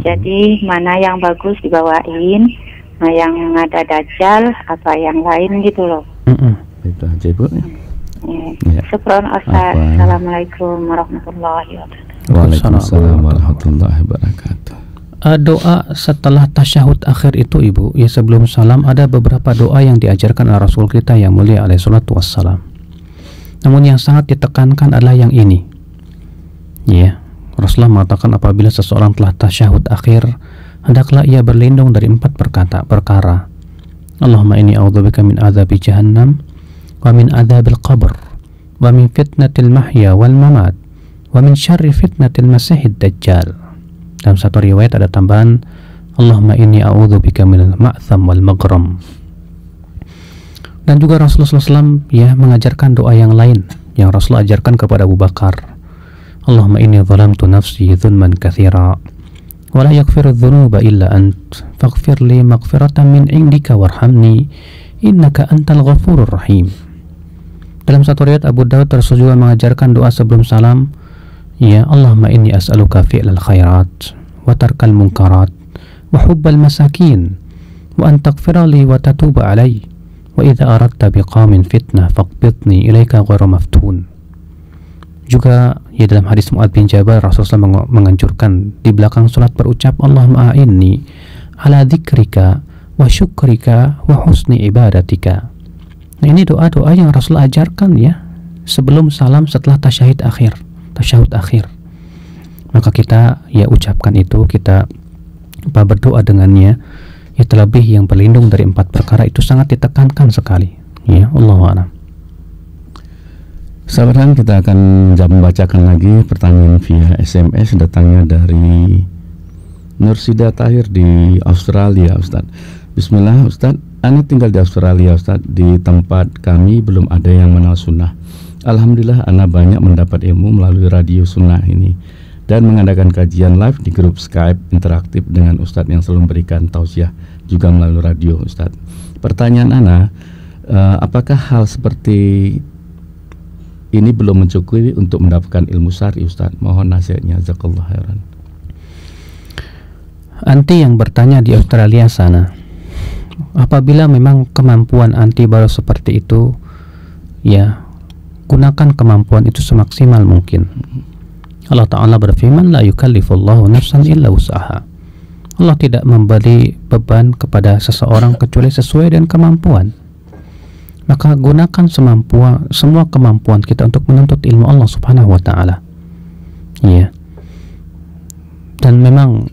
Jadi mana yang bagus dibawain? Nah, yang ada dajjal apa yang lain gitu loh. Itu aja Bu. Syukron Ustaz. Assalamualaikum warahmatullahi wabarakatuh. Waalaikumsalam warahmatullahi wabarakatuh. Doa setelah tasyahud akhir itu Ibu, sebelum salam ada beberapa doa yang diajarkan oleh Rasul kita yang mulia alaihi salatu wassalam. Namun yang sangat ditekankan adalah yang ini. Rasulullah mengatakan apabila seseorang telah tasyahud akhir, hendaklah ia berlindung dari 4 perkara. Allahumma inni a'udzubika min adzabi jahannam wa min adzabil qabr wa min fitnatil mahya wal mamat wa min syarri fitnatil masihid dajjal. Dalam satu riwayat ada tambahan Allahumma inni a'udzubika minal ma'tham wal maghram. Dan juga Rasulullah SAW mengajarkan doa yang lain yang Rasulullah ajarkan kepada Abu Bakar. Allahumma inni zalamtu nafsi dzulman katsira wa la yaghfiru dzunuba illa ant faghfir li maghfiratan min indika warhamni innaka antal ghafurur rahim. Dalam satu riwayat Abu Daud Rasul juga mengajarkan doa sebelum salam, Allahumma inni as'aluka fi'lal khairat wa tarkal munkarat wa hubbal masakin wa an taghfira li wa tatuba alai wa idza aradta biqamin fitnah faqbidni ilaika ghairu maftun. Juga dalam hadis Mu'adz bin Jabal Rasulullah menganjurkan di belakang salat berucap Allahumma a'inni ala dzikrika wa syukrika wa husni ibadatika. Nah, ini doa-doa yang Rasulullah ajarkan sebelum salam setelah tasyahud akhir. Maka kita ucapkan itu, kita berdoa dengannya. Terlebih yang berlindung dari 4 perkara itu sangat ditekankan sekali. Allahu a'lam. Sahabat, kita akan membacakan lagi pertanyaan via SMS datangnya dari Nursida Tahir di Australia, Ustaz. Bismillah, Ustaz. Ana tinggal di Australia, Ustaz. Di tempat kami belum ada yang mengenal sunnah. Alhamdulillah, ana banyak mendapat ilmu melalui radio sunnah ini dan mengadakan kajian live di grup Skype interaktif dengan Ustaz yang selalu memberikan tausiah juga melalui radio, Ustaz. Pertanyaan ana, apakah hal seperti ini belum mencukupi untuk mendapatkan ilmu syar'i, Ustaz? Mohon nasihatnya, jazakallahu khairan. Anti yang bertanya di Australia sana, apabila memang kemampuan anti baru seperti itu, ya gunakan kemampuan itu semaksimal mungkin. Allah Ta'ala berfirman, la yukallifullahu nafsan illa wus'aha. Allah tidak memberi beban kepada seseorang kecuali sesuai dengan kemampuan. Maka gunakan semua kemampuan kita untuk menuntut ilmu Allah Subhanahu wa Ta'ala. Ya. Dan memang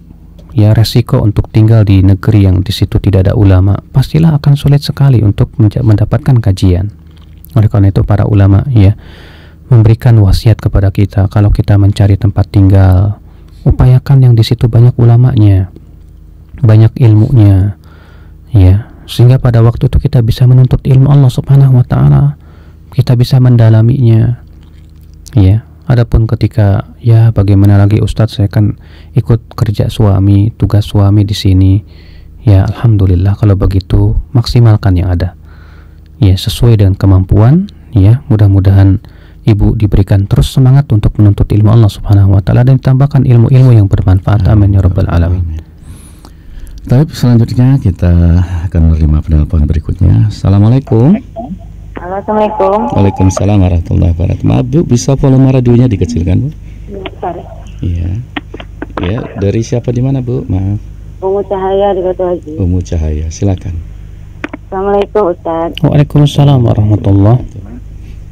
ya resiko untuk tinggal di negeri yang di situ tidak ada ulama pastilah akan sulit sekali untuk mendapatkan kajian. Oleh karena itu para ulama ya memberikan wasiat kepada kita, kalau kita mencari tempat tinggal, upayakan yang di situ banyak ulamanya, banyak ilmunya, ya, sehingga pada waktu itu kita bisa menuntut ilmu Allah Subhanahu wa Ta'ala, kita bisa mendalaminya, ya. Adapun ketika ya bagaimana lagi Ustadz, saya kan ikut kerja suami, tugas suami di sini, ya alhamdulillah kalau begitu maksimalkan yang ada, ya sesuai dengan kemampuan, ya mudah-mudahan ibu diberikan terus semangat untuk menuntut ilmu Allah Subhanahu wa Ta'ala dan ditambahkan ilmu-ilmu yang bermanfaat. Amin ya rabbal alamin. Tapi selanjutnya kita akan menerima penelpon berikutnya. Assalamualaikum. Assalamualaikum. Waalaikumsalam warahmatullahi wabarakatuh. Maaf Bu, bisa volume radionya dikecilkan Bu? Iya. Ya, dari siapa di mana Bu? Maaf. Umu Cahaya di Batu Haji. Umu Cahaya, silakan. Assalamualaikum Ustaz. Waalaikumsalam warahmatullahi.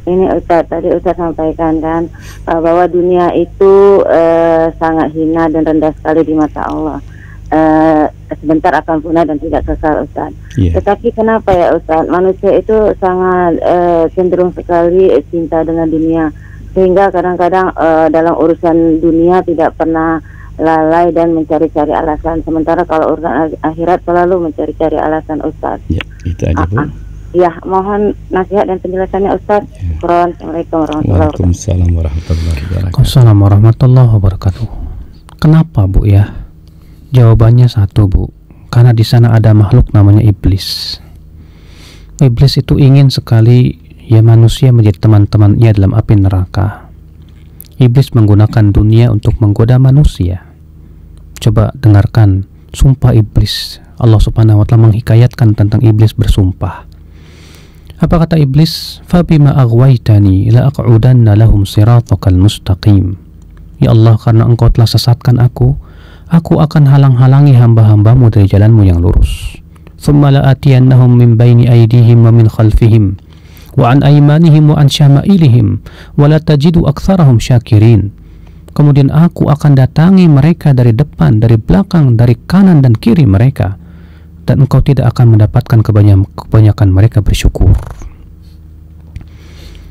Ini Ustaz, tadi Ustaz sampaikan kan bahwa dunia itu sangat hina dan rendah sekali di mata Allah. Sebentar akan punah dan tidak kekal, Ustaz. Tetapi kenapa ya Ustaz, manusia itu sangat cenderung sekali cinta dengan dunia, sehingga kadang-kadang dalam urusan dunia tidak pernah lalai dan mencari-cari alasan, sementara kalau urusan akhirat selalu mencari-cari alasan, Ustaz. Ya, itu aja Bu. Ya, mohon nasihat dan penjelasannya Ustaz. Assalamualaikum warahmatullahi wabarakatuh. Waalaikumsalam warahmatullahi wabarakatuh. Waalaikumsalam warahmatullahi wabarakatuh. Kenapa Bu ya? Jawabannya satu Bu, karena di sana ada makhluk namanya iblis. Iblis itu ingin sekali ya manusia menjadi teman-temannya dalam api neraka. Iblis menggunakan dunia untuk menggoda manusia. Coba dengarkan sumpah iblis. Allah Subhanahu wa Ta'ala menghikayatkan tentang iblis bersumpah. Apa kata iblis? Fabima aghwaytani la aq'udanna lahum siratakal mustaqim. Ya Allah, karena engkau telah sesatkan aku akan halang-halangi hamba-hambamu dari jalanmu yang lurus. Thumma la'atiyannahum min baini aydihim wa min khalfihim wa an aymanihim wa an syama'ilihim wa la tajidu aktsarahum syakirin. Kemudian aku akan datangi mereka dari depan, dari belakang, dari kanan dan kiri mereka, dan engkau tidak akan mendapatkan kebanyakan mereka bersyukur.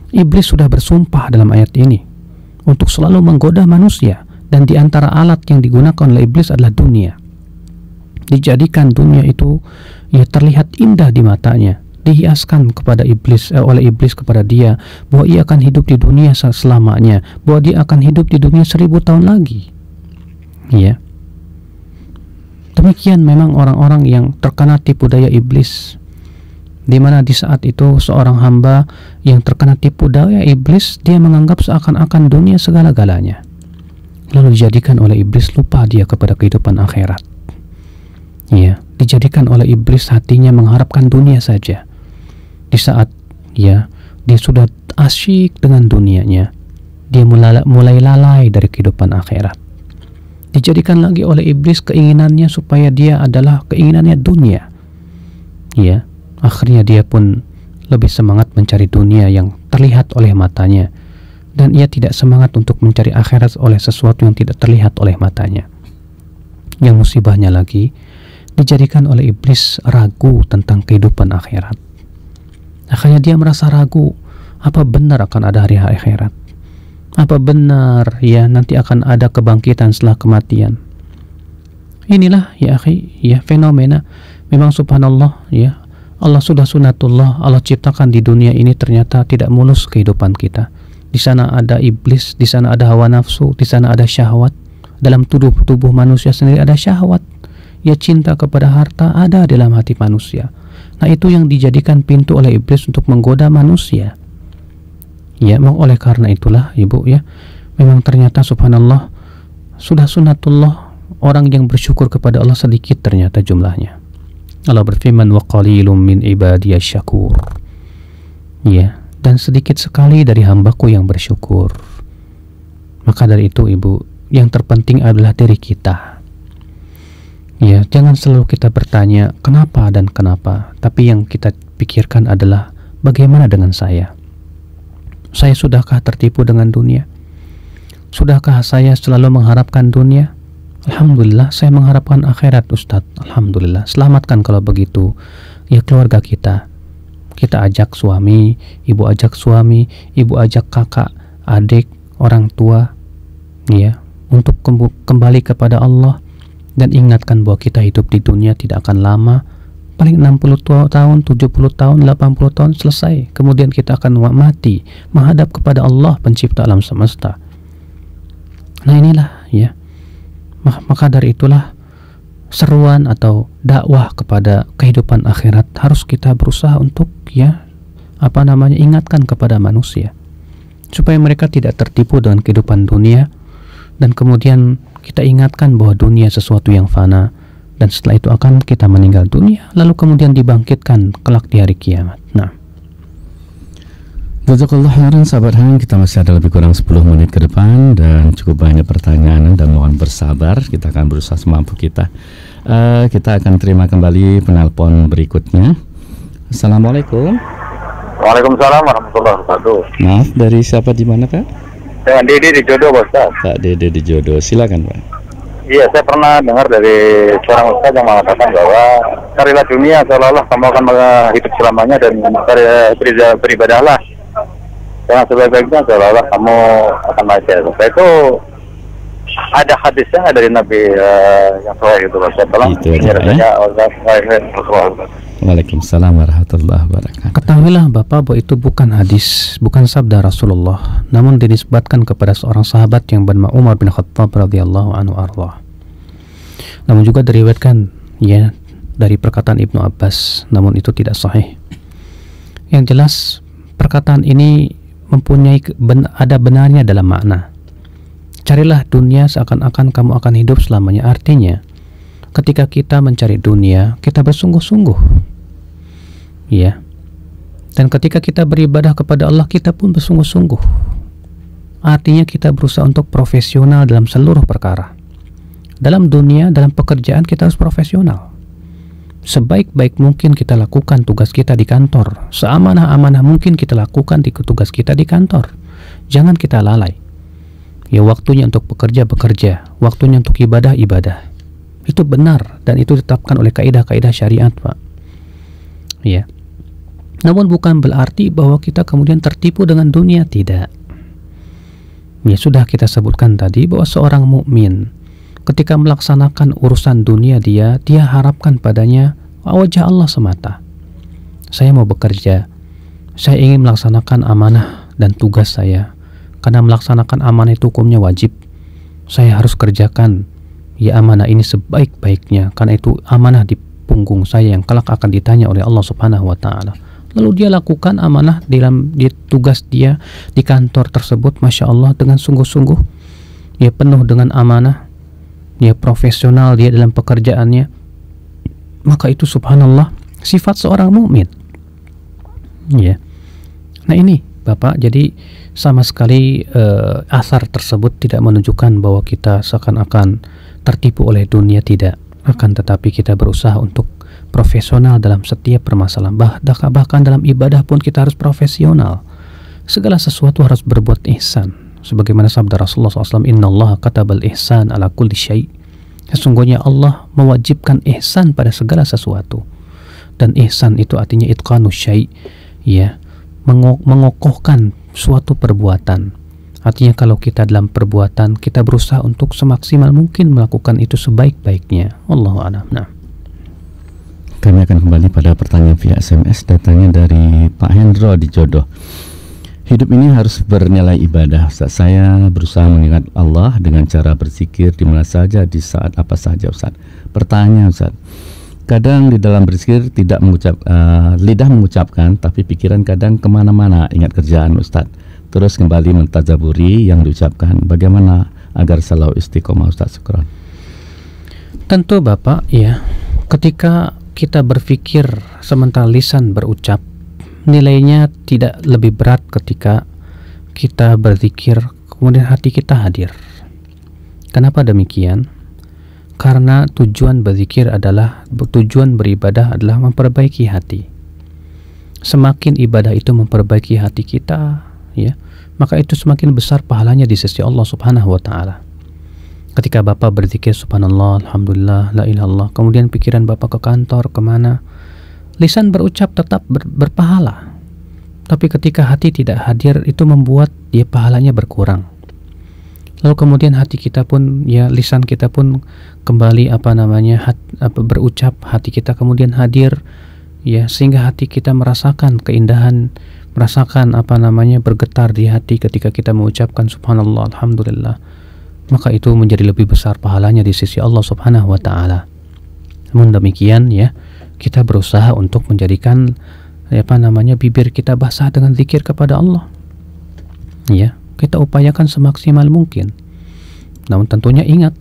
Iblis sudah bersumpah dalam ayat ini untuk selalu menggoda manusia. Dan di antara alat yang digunakan oleh iblis adalah dunia. Dijadikan dunia itu ya terlihat indah di matanya, dihiaskan kepada iblis oleh iblis kepada dia bahwa ia akan hidup di dunia selamanya, bahwa dia akan hidup di dunia 1000 tahun lagi. Ya. Demikian memang orang-orang yang terkena tipu daya iblis, di mana di saat itu seorang hamba yang terkena tipu daya iblis, dia menganggap seakan-akan dunia segala-galanya. Lalu dijadikan oleh iblis lupa dia kepada kehidupan akhirat. Ya, dijadikan oleh iblis hatinya mengharapkan dunia saja. Di saat ya dia sudah asyik dengan dunianya, dia mulai lalai dari kehidupan akhirat. Dijadikan lagi oleh iblis keinginannya supaya dia adalah keinginannya dunia. Ya, akhirnya dia pun lebih semangat mencari dunia yang terlihat oleh matanya, dan ia tidak semangat untuk mencari akhirat oleh sesuatu yang tidak terlihat oleh matanya. Yang musibahnya lagi, dijadikan oleh iblis ragu tentang kehidupan akhirat. Akhirnya dia merasa ragu, apa benar akan ada hari akhirat? Apa benar ya nanti akan ada kebangkitan setelah kematian? Inilah ya akhi, ya fenomena. Memang subhanallah, ya Allah sudah sunatullah, Allah ciptakan di dunia ini ternyata tidak mulus kehidupan kita. Di sana ada iblis, di sana ada hawa nafsu, di sana ada syahwat. Dalam tubuh manusia sendiri ada syahwat. Ya, cinta kepada harta ada dalam hati manusia. Nah, itu yang dijadikan pintu oleh iblis untuk menggoda manusia. Ya, oleh karena itulah ibu ya, memang ternyata subhanallah sudah sunatullah orang yang bersyukur kepada Allah sedikit ternyata jumlahnya. Allah berfirman, wa qalilum min ibadiyasy syakur. Ya, dan sedikit sekali dari hambaku yang bersyukur. Maka dari itu ibu, yang terpenting adalah diri kita. Ya, jangan selalu kita bertanya kenapa dan kenapa, tapi yang kita pikirkan adalah bagaimana dengan saya. Saya sudahkah tertipu dengan dunia? Sudahkah saya selalu mengharapkan dunia? Alhamdulillah, saya mengharapkan akhirat, Ustadz. Alhamdulillah, selamatkan kalau begitu. Ya, keluarga kita. Kita ajak suami, ibu ajak suami, ibu ajak kakak, adik, orang tua, ya, untuk kembali kepada Allah. Dan ingatkan bahwa kita hidup di dunia tidak akan lama, paling 60 tahun, 70 tahun, 80 tahun selesai. Kemudian kita akan mati, menghadap kepada Allah pencipta alam semesta. Nah, inilah ya. Maka dari itulah seruan atau dakwah kepada kehidupan akhirat harus kita berusaha untuk ya ingatkan kepada manusia supaya mereka tidak tertipu dengan kehidupan dunia, dan kemudian kita ingatkan bahwa dunia sesuatu yang fana, dan setelah itu akan kita meninggal dunia, lalu kemudian dibangkitkan kelak di hari kiamat. Nah, jazakallahu khairan sahabat Hang, kita masih ada lebih kurang 10 menit ke depan dan cukup banyak pertanyaan, dan mohon bersabar, kita akan berusaha semampu kita. Kita akan terima kembali penelpon berikutnya. Assalamualaikum. Waalaikumsalam warahmatullahi wabarakatuh. Maaf, dari siapa, di mana Pak? Dengan Dede di Jodoh, Ustaz. Pak Dede di Jodoh, silakan Pak. Iya, saya pernah dengar dari seorang ustaz yang mengatakan bahwa carilah dunia seolah-olah kamu akan hidup selamanya, dan beribadahlah dengan sebaik-baiknya seolah-olah kamu akan mati. Itu ada hadisnya dari Nabi yang sahih itu, Ustaz. Tolong penjelasannya. Waalaikumsalam warahmatullahi wabarakatuh. Ketahuilah Bapak bahwa itu bukan hadis, bukan sabda Rasulullah, namun dinisbatkan kepada seorang sahabat yang bernama Umar bin Khattab radhiyallahu anhu arwah. Namun juga diriwayatkan ya dari perkataan Ibnu Abbas, namun itu tidak sahih. Yang jelas perkataan ini mempunyai ada benarnya dalam makna. Carilah dunia seakan-akan kamu akan hidup selamanya. Artinya ketika kita mencari dunia, kita bersungguh-sungguh ya, dan ketika kita beribadah kepada Allah, kita pun bersungguh-sungguh. Artinya kita berusaha untuk profesional dalam seluruh perkara. Dalam dunia, dalam pekerjaan kita harus profesional. Sebaik-baik mungkin kita lakukan tugas kita di kantor, seamanah-amanah mungkin kita lakukan tugas kita di kantor. Jangan kita lalai. Ya, waktunya untuk bekerja, waktunya untuk ibadah. Itu benar, dan itu ditetapkan oleh kaidah-kaidah syariat, Pak. Ya. Namun bukan berarti bahwa kita kemudian tertipu dengan dunia, tidak. Ya, sudah kita sebutkan tadi bahwa seorang mukmin ketika melaksanakan urusan dunia dia harapkan padanya wajah Allah semata. Saya mau bekerja, saya ingin melaksanakan amanah dan tugas saya. Karena melaksanakan amanah itu hukumnya wajib, saya harus kerjakan ya amanah ini sebaik-baiknya, karena itu amanah di punggung saya yang kelak akan ditanya oleh Allah Subhanahu wa Ta'ala. Lalu dia lakukan amanah di tugas dia di kantor tersebut, Masya Allah, dengan sungguh-sungguh, ya penuh dengan amanah, ya profesional dia dalam pekerjaannya. Maka itu subhanallah sifat seorang mukmin. Ya. Nah ini Bapak, jadi sama sekali asar tersebut tidak menunjukkan bahwa kita seakan-akan tertipu oleh dunia, tidak. Akan tetapi kita berusaha untuk profesional dalam setiap permasalahan, bahkan dalam ibadah pun kita harus profesional. Segala sesuatu harus berbuat ihsan, sebagaimana sabda Rasulullah SAW, Innallaha katabal ihsan ala kulli syai'. Sesungguhnya Allah mewajibkan ihsan pada segala sesuatu. Dan ihsan itu artinya itqanus syai', ya, mengokohkan suatu perbuatan Artinya kalau kita dalam perbuatan, kita berusaha untuk semaksimal mungkin melakukan itu sebaik-baiknya. Wallahu a'lam. Nah. Kami akan kembali pada pertanyaan via SMS. Datanya dari Pak Hendro di Jodoh. Hidup ini harus bernilai ibadah. Ustaz, saya berusaha mengingat Allah dengan cara berzikir di mana saja, di saat apa saja, Ustaz. Pertanyaan, Ustaz, kadang di dalam berzikir tidak lidah mengucapkan, tapi pikiran kadang kemana-mana ingat kerjaan, Ustaz. Terus kembali mentadaburi yang diucapkan. Bagaimana agar selalu istiqomah, Ustaz? Syukran. Tentu Bapak, ya, ketika kita berpikir sementara lisan berucap, nilainya tidak lebih berat ketika kita berzikir kemudian hati kita hadir. Kenapa demikian? Karena tujuan berzikir adalah, tujuan beribadah adalah memperbaiki hati. Semakin ibadah itu memperbaiki hati kita, ya, maka itu semakin besar pahalanya di sisi Allah Subhanahu wa taala. Ketika Bapak berzikir subhanallah, alhamdulillah, la ilaha illallah, kemudian pikiran Bapak ke kantor, kemana, lisan berucap tetap berpahala. Tapi ketika hati tidak hadir, itu membuat ya pahalanya berkurang. Lalu kemudian hati kita pun, ya lisan kita pun kembali berucap, hati kita kemudian hadir, ya, sehingga hati kita merasakan keindahan, merasakan bergetar di hati ketika kita mengucapkan subhanallah, alhamdulillah, maka itu menjadi lebih besar pahalanya di sisi Allah Subhanahu wa taala. Namun demikian, ya, kita berusaha untuk menjadikan bibir kita basah dengan zikir kepada Allah. Ya, kita upayakan semaksimal mungkin. Namun tentunya ingat,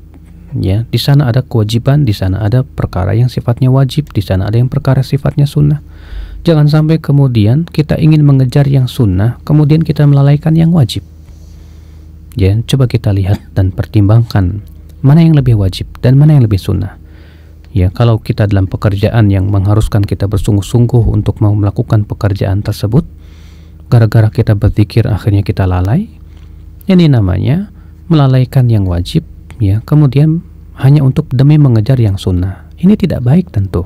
ya, di sana ada kewajiban, di sana ada perkara yang sifatnya wajib, di sana ada yang perkara sifatnya sunnah. Jangan sampai kemudian kita ingin mengejar yang sunnah, kemudian kita melalaikan yang wajib. Ya, coba kita lihat dan pertimbangkan mana yang lebih wajib dan mana yang lebih sunnah. Ya, kalau kita dalam pekerjaan yang mengharuskan kita bersungguh-sungguh untuk mau melakukan pekerjaan tersebut, gara-gara kita berzikir akhirnya kita lalai, ini namanya melalaikan yang wajib, ya, kemudian hanya untuk demi mengejar yang sunnah. Ini tidak baik tentu.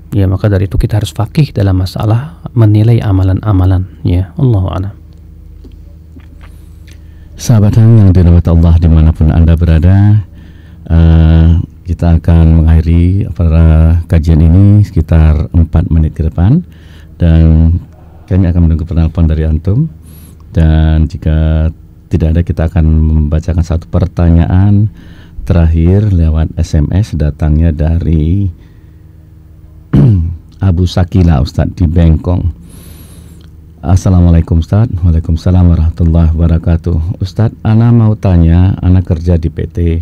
Ya, maka dari itu kita harus faqih dalam masalah menilai amalan-amalan, ya. Allahu a'lam. Sahabat yang dirahmati Allah dimanapun Anda berada, kita akan mengakhiri kajian ini sekitar 4 menit ke depan, dan kami akan menunggu penelpon dari antum. Dan jika tidak ada, kita akan membacakan satu pertanyaan terakhir lewat SMS. Datangnya dari Abu Sakila, Ustadz, di Bengkong. Assalamualaikum Ustadz. Waalaikumsalam warahmatullahi wabarakatuh. Ustadz, ana mau tanya, ana kerja di PT.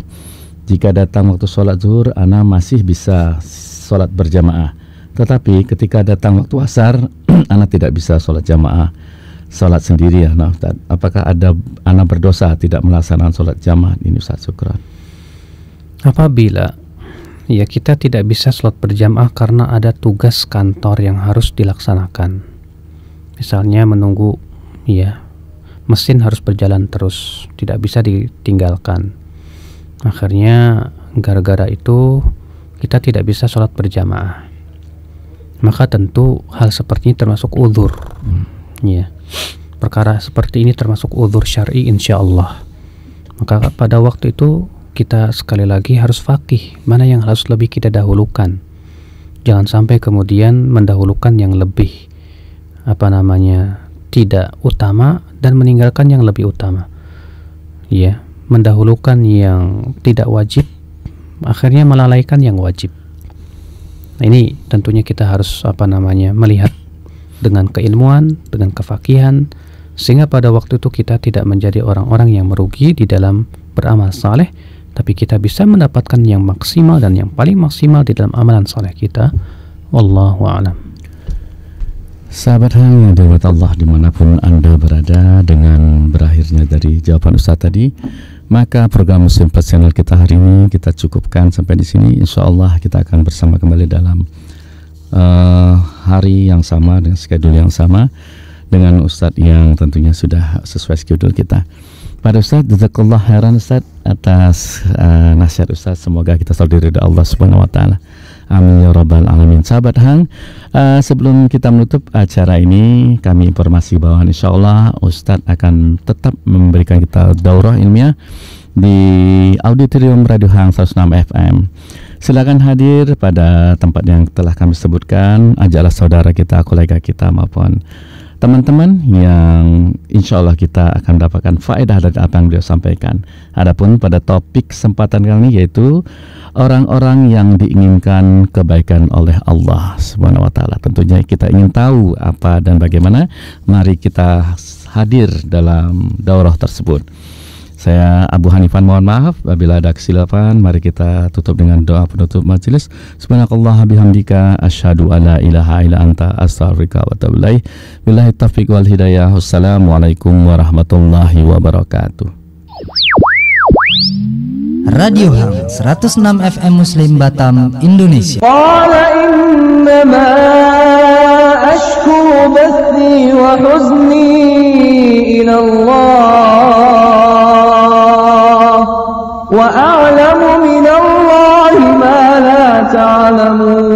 Jika datang waktu sholat zuhur, ana masih bisa sholat berjamaah. Tetapi ketika datang waktu asar, ana tidak bisa sholat jamaah, sholat sendiri, ya. Nah, Ustadz, apakah ana berdosa tidak melaksanakan sholat jamaah ini, Ustadz? Syukran. Apabila, ya, kita tidak bisa sholat berjamaah karena ada tugas kantor yang harus dilaksanakan, misalnya menunggu, ya, mesin harus berjalan terus, tidak bisa ditinggalkan, akhirnya gara-gara itu kita tidak bisa sholat berjamaah, maka tentu hal seperti ini termasuk uzur. Ya, perkara seperti ini termasuk uzur syar'i insyaallah. Maka pada waktu itu kita sekali lagi harus faqih mana yang harus lebih kita dahulukan. Jangan sampai kemudian mendahulukan yang lebih tidak utama dan meninggalkan yang lebih utama. Ya, mendahulukan yang tidak wajib akhirnya melalaikan yang wajib. Nah, ini tentunya kita harus melihat dengan keilmuan, dengan kefakihan, sehingga pada waktu itu kita tidak menjadi orang-orang yang merugi di dalam beramal saleh, tapi kita bisa mendapatkan yang maksimal dan yang paling maksimal di dalam amalan saleh kita. Wallahu a'lam. Sahabat yang dirahmati Allah dimanapun Anda berada, dengan berakhirnya dari jawaban Ustaz tadi, maka program Muslim Plus Channel kita hari ini kita cukupkan sampai di sini. Insya Allah kita akan bersama kembali dalam hari yang sama dengan schedule yang sama dengan Ustadz yang tentunya sudah sesuai schedule kita. Pada Ustadz, jazakallah khairan Ustadz atas nasihat Ustadz. Semoga kita selalu diridhoi Allah Subhanahu wa taala. Amin ya rabbal alamin. Sahabat Hang, sebelum kita menutup acara ini, kami informasi bahwa insyaallah Ustadz akan tetap memberikan kita daurah ilmiah di auditorium Radio Hang 106 FM. Silakan hadir pada tempat yang telah kami sebutkan. Ajaklah saudara kita, kolega kita maupun teman-teman yang insya Allah kita akan mendapatkan faedah dari apa yang beliau sampaikan. Adapun pada topik kesempatan kali ini yaitu orang-orang yang diinginkan kebaikan oleh Allah Subhanahu wa taala. Tentunya kita ingin tahu apa dan bagaimana. Mari kita hadir dalam daurah tersebut. Saya Abu Hanifan mohon maaf apabila ada kesilapan. Mari kita tutup dengan doa penutup majelis. Subhanakallah bihamdika asyhadu alla ilaha illa anta astaghfiruka wa atubu ilaik. Billahi taufiq wal hidayah. Wassalamualaikum warahmatullahi wabarakatuh. Radio Hang 106 FM Muslim Batam, Indonesia. Qala innama ashku bathi wa huzni ila Allah wa a'lamu min Allah ma la ta'lamun.